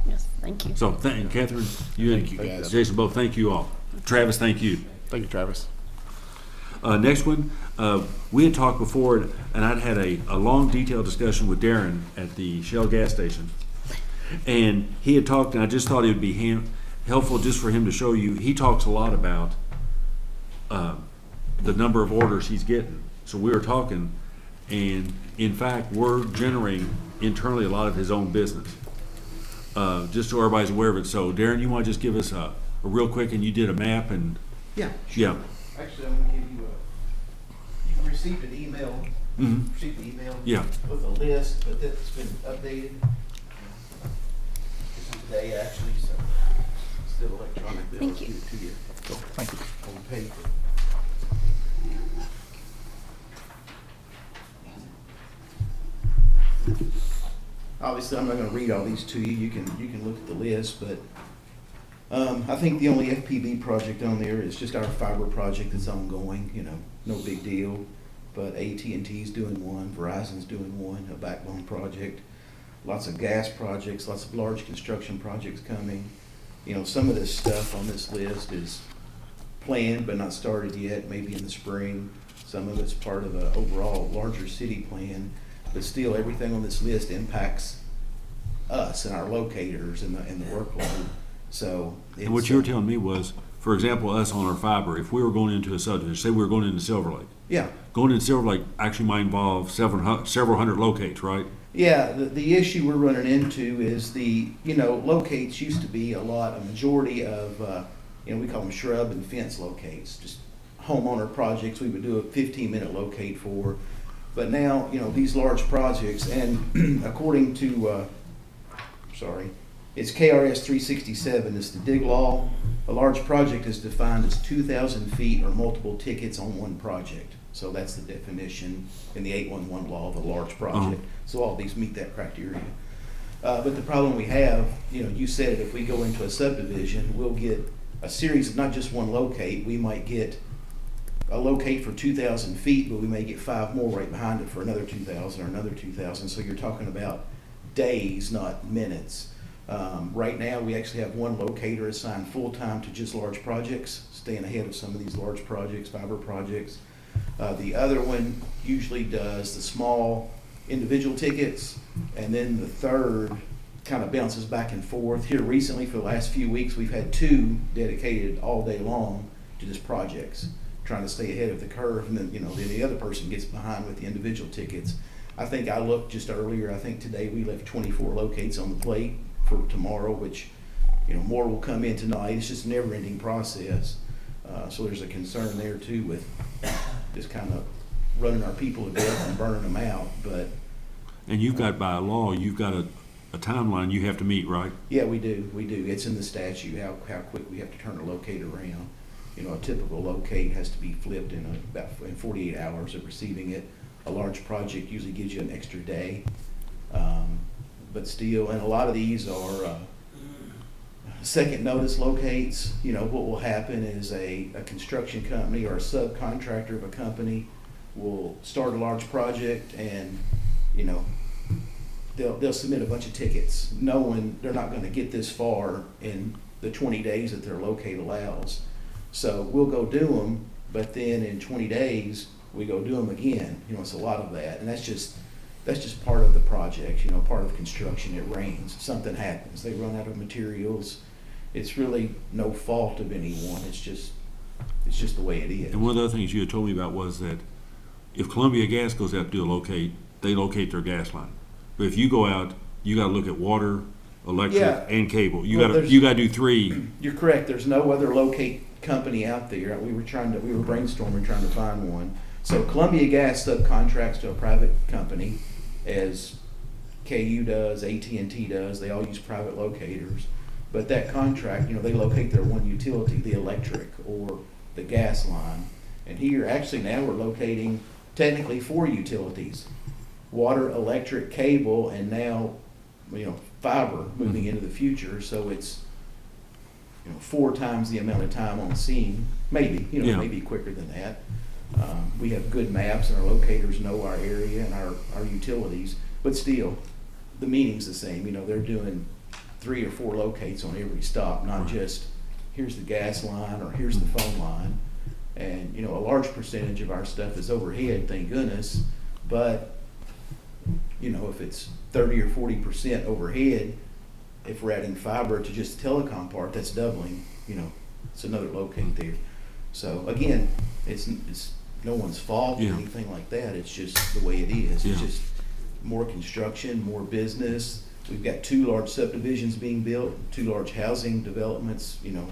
Yes, thank you. So, Catherine, you and Thank you, guys. Jason both, thank you all. Travis, thank you. Thank you, Travis. Next one, we had talked before, and I'd had a long, detailed discussion with Darren at the Shell gas station. And he had talked, and I just thought it would be helpful just for him to show you, he talks a lot about the number of orders he's getting. So we were talking, and in fact, we're generating internally a lot of his own business. Just so everybody's aware of it. So Darren, you want to just give us a real quick, and you did a map and, Yeah. yeah. Actually, I'm gonna give you you received an email, Mhm. received the email Yeah. with a list, but that's been updated. This is today, actually, so it's still electronic. Bill. Thank you. Give it to you Cool, thank you. on paper. Obviously, I'm not gonna read all these to you. You can look at the list, but I think the only FPB project on there is just our fiber project that's ongoing, no big deal. But AT&T's doing one, Verizon's doing one, a backbone project. Lots of gas projects, lots of large construction projects coming. Some of this stuff on this list is planned but not started yet, maybe in the spring. Some of it's part of an overall larger city plan, but still everything on this list impacts us and our locators and the workload. So. And what you were telling me was, for example, us on our fiber, if we were going into a subdivision, say we were going into Silver Lake. Yeah. Going into Silver Lake actually might involve several hundred locates, right? Yeah, the issue we're running into is locates used to be a majority of, we call them shrub and fence locates, just homeowner projects we would do a 15-minute locate for. But now, these large projects, and according to, it's KRS 367, it's the dig law. A large project is defined as 2,000 feet or multiple tickets on one project. So that's the definition in the 811 law of a large project. So all these meet that criteria. But the problem we have, you said it, if we go into a subdivision, we'll get a series of not just one locate. We might get a locate for 2,000 feet, but we may get 5 more right behind it for another 2,000 or another 2,000. So you're talking about days, not minutes. Right now, we actually have one locator assigned full-time to just large projects, staying ahead of some of these large projects, fiber projects. The other one usually does the small individual tickets, and then the third kind of bounces back and forth. Here recently, for the last few weeks, we've had 2 dedicated all day long to just projects, trying to stay ahead of the curve, and then the other person gets behind with the individual tickets. I think I looked just earlier, I think today we left 24 locates on the plate for tomorrow, which more will come in tonight. It's just a never-ending process. So there's a concern there too with just kind of running our people to death and burning them out. And you've got, by law, you've got a timeline you have to meet, right? Yeah, we do. It's in the statute how quick we have to turn a locate around. A typical locate has to be flipped in 48 hours of receiving it. A large project usually gives you an extra day. But still, and a lot of these are second notice locates. What will happen is a construction company or a subcontractor of a company will start a large project, and they'll submit a bunch of tickets, knowing they're not gonna get this far in the 20 days that their locate allows. So we'll go do them, but then in 20 days, we go do them again. You know, it's a lot of that, and that's just part of the project, you know, part of construction. It rains, something happens, they run out of materials. It's really no fault of anyone, it's just the way it is. And one of the other things you had told me about was that if Columbia Gas goes out to do a locate, they locate their gas line. But if you go out, you gotta look at water, electric, Yeah. and cable. You Well, gotta do three. You're correct, there's no other locate company out there. We were brainstorming, trying to find one. So Columbia Gas subcontracts to a private company, as KU does, AT&T does. They all use private locators. But that contract, you know, they locate their one utility, the electric or the gas line. And here, actually now we're locating technically 4 utilities: water, electric, cable, and now, you know, fiber moving into the future. So it's, you know, 4 times the amount of time on scene, maybe, you know, Yeah. maybe quicker than that. We have good maps, and our locators know our area and our utilities, but still, the meaning's the same. You know, they're doing 3 or 4 locates on every stop, not just here's the gas line or here's the phone line. And, you know, a large percentage of our stuff is overhead, thank goodness, but, you know, if it's 30 or 40% overhead, if we're adding fiber to just the telecom part, that's doubling, you know, it's another locate there. So again, it's no one's fault or Yeah. anything like that, it's just the way it is. Yeah. It's just more construction, more business. We've got 2 large subdivisions being built, 2 large housing developments, you know,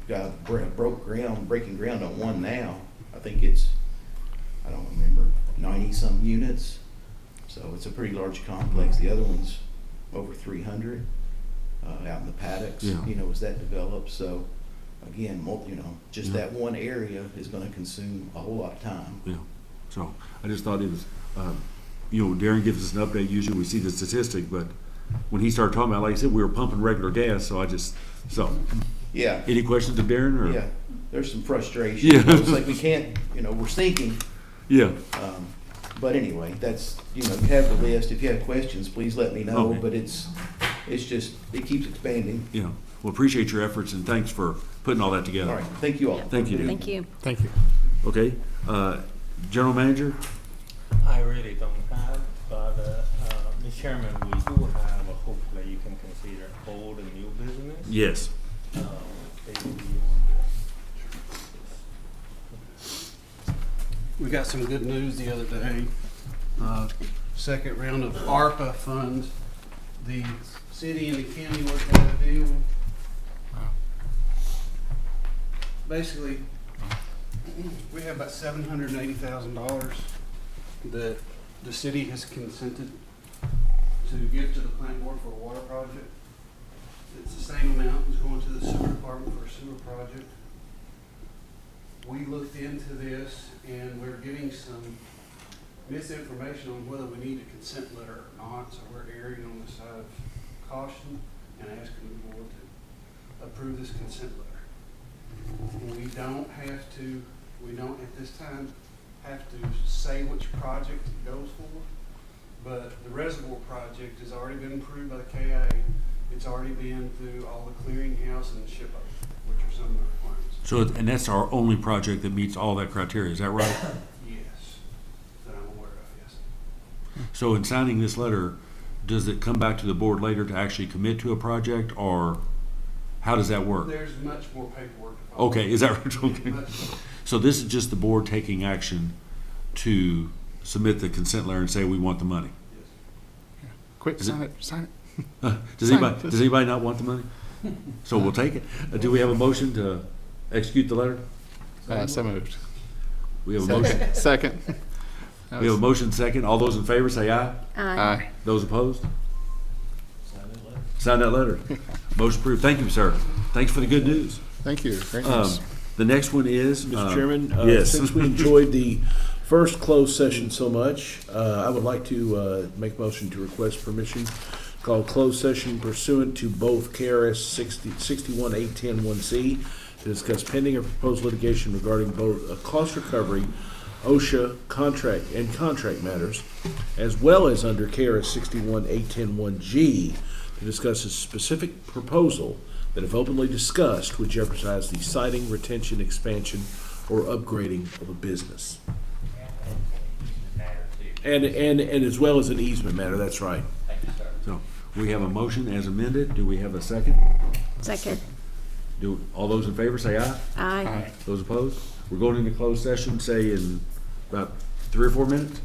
got breaking ground on one now. I think it's, I don't remember, 90-some units. So it's a pretty large complex. The other one's over 300 out in the paddocks, Yeah. you know, as that develops. So again, you know, just that one area is gonna consume a whole lot of time. Yeah, so I just thought it was, you know, Darren gives us an update, usually we see the statistic, but when he started talking about, like I said, we were pumping regular gas, so Yeah. any questions of Darren, or? Yeah, there's some frustration. Yeah. You know, it's like we can't, you know, we're sinking. Yeah, But anyway, that's, you know, you have the list. If you have questions, please let me know. Okay. But it's just, it keeps expanding. yeah, well, appreciate your efforts, and thanks for putting all that together. All right, thank you all. Thank you. Thank you. Thank you. Okay, General Manager? I really don't have, but Mr. Chairman, we do have, hopefully you can consider old and new business. Yes. Maybe you We got some good news the other day. Second round of ARPA funds. The city and the county worked out a deal. Basically, we have about $780,000 that the city has consented to give to the plant board for a water project. It's the same amount as going to the sewer department for a sewer project. We looked into this, and we're getting some misinformation on whether we need a consent letter or not, so we're erring on the side of caution and asking the board to approve this consent letter. We don't at this time have to say which project it goes for, but the reservoir project has already been approved by the KA. It's already been through all the clearinghouse and the SHPO, which are some of the requirements. So, and that's our only project that meets all that criteria, is that right? Yes, that I'm aware of, yes. So in signing this letter, does it come back to the board later to actually commit to a project, or how does that work? There's much more paperwork to follow. Okay, is that right? Okay. Much more. So this is just the board taking action to submit the consent letter and say we want the money? Yes. Quick, Is it- sign it, sign it. Does anybody not want the money? So we'll take it. Do we have a motion to execute the letter? So moved. We have a motion. Second. We have a motion second. All those in favor say aye. Aye. Those opposed? Sign that letter. Motion approved. Thank you, sir. Thanks for the good news. Thank you. Great news. The next one is. Mr. Chairman, yes. since we enjoyed the first closed session so much, I would like to make motion to request permission called closed session pursuant to both KRS 61.810(1)C to discuss pending or proposed litigation regarding both a cost recovery OSHA contract matters, as well as under KRS 61.810.1G to discuss a specific proposal that, if openly discussed, would jeopardize the siting, retention, expansion, or upgrading of a business. And as well as an easement matter, that's right. So we have a motion as amended. Do we have a second? Second. Do all those in favor say aye? Aye. Those opposed? We're going into closed session, say in about 3 or 4 minutes.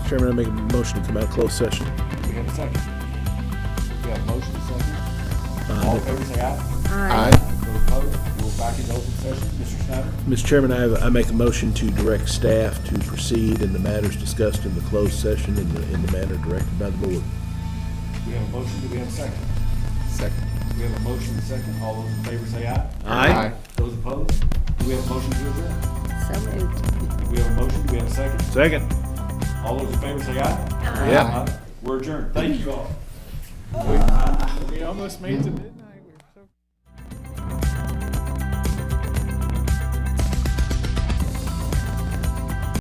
Mr. Chairman, I make a motion to come out of closed session. We have a second. We have a motion, and a second. All in favor, say aye. Aye. Those opposed, we're back into open session. Mr. Snyder? Mr. Chairman, I make a motion to direct staff to proceed in the matters discussed in the closed session in the manner directed by the board. We have a motion, do we have a second? Second. We have a motion, and a second. All those in favor, say aye. Aye. Those opposed, do we have a motion to adjourn? So moved. Do we have a motion, do we have a second? Second. All those in favor, say aye. Yeah. We're adjourned. Thank you all. We almost made it to midnight.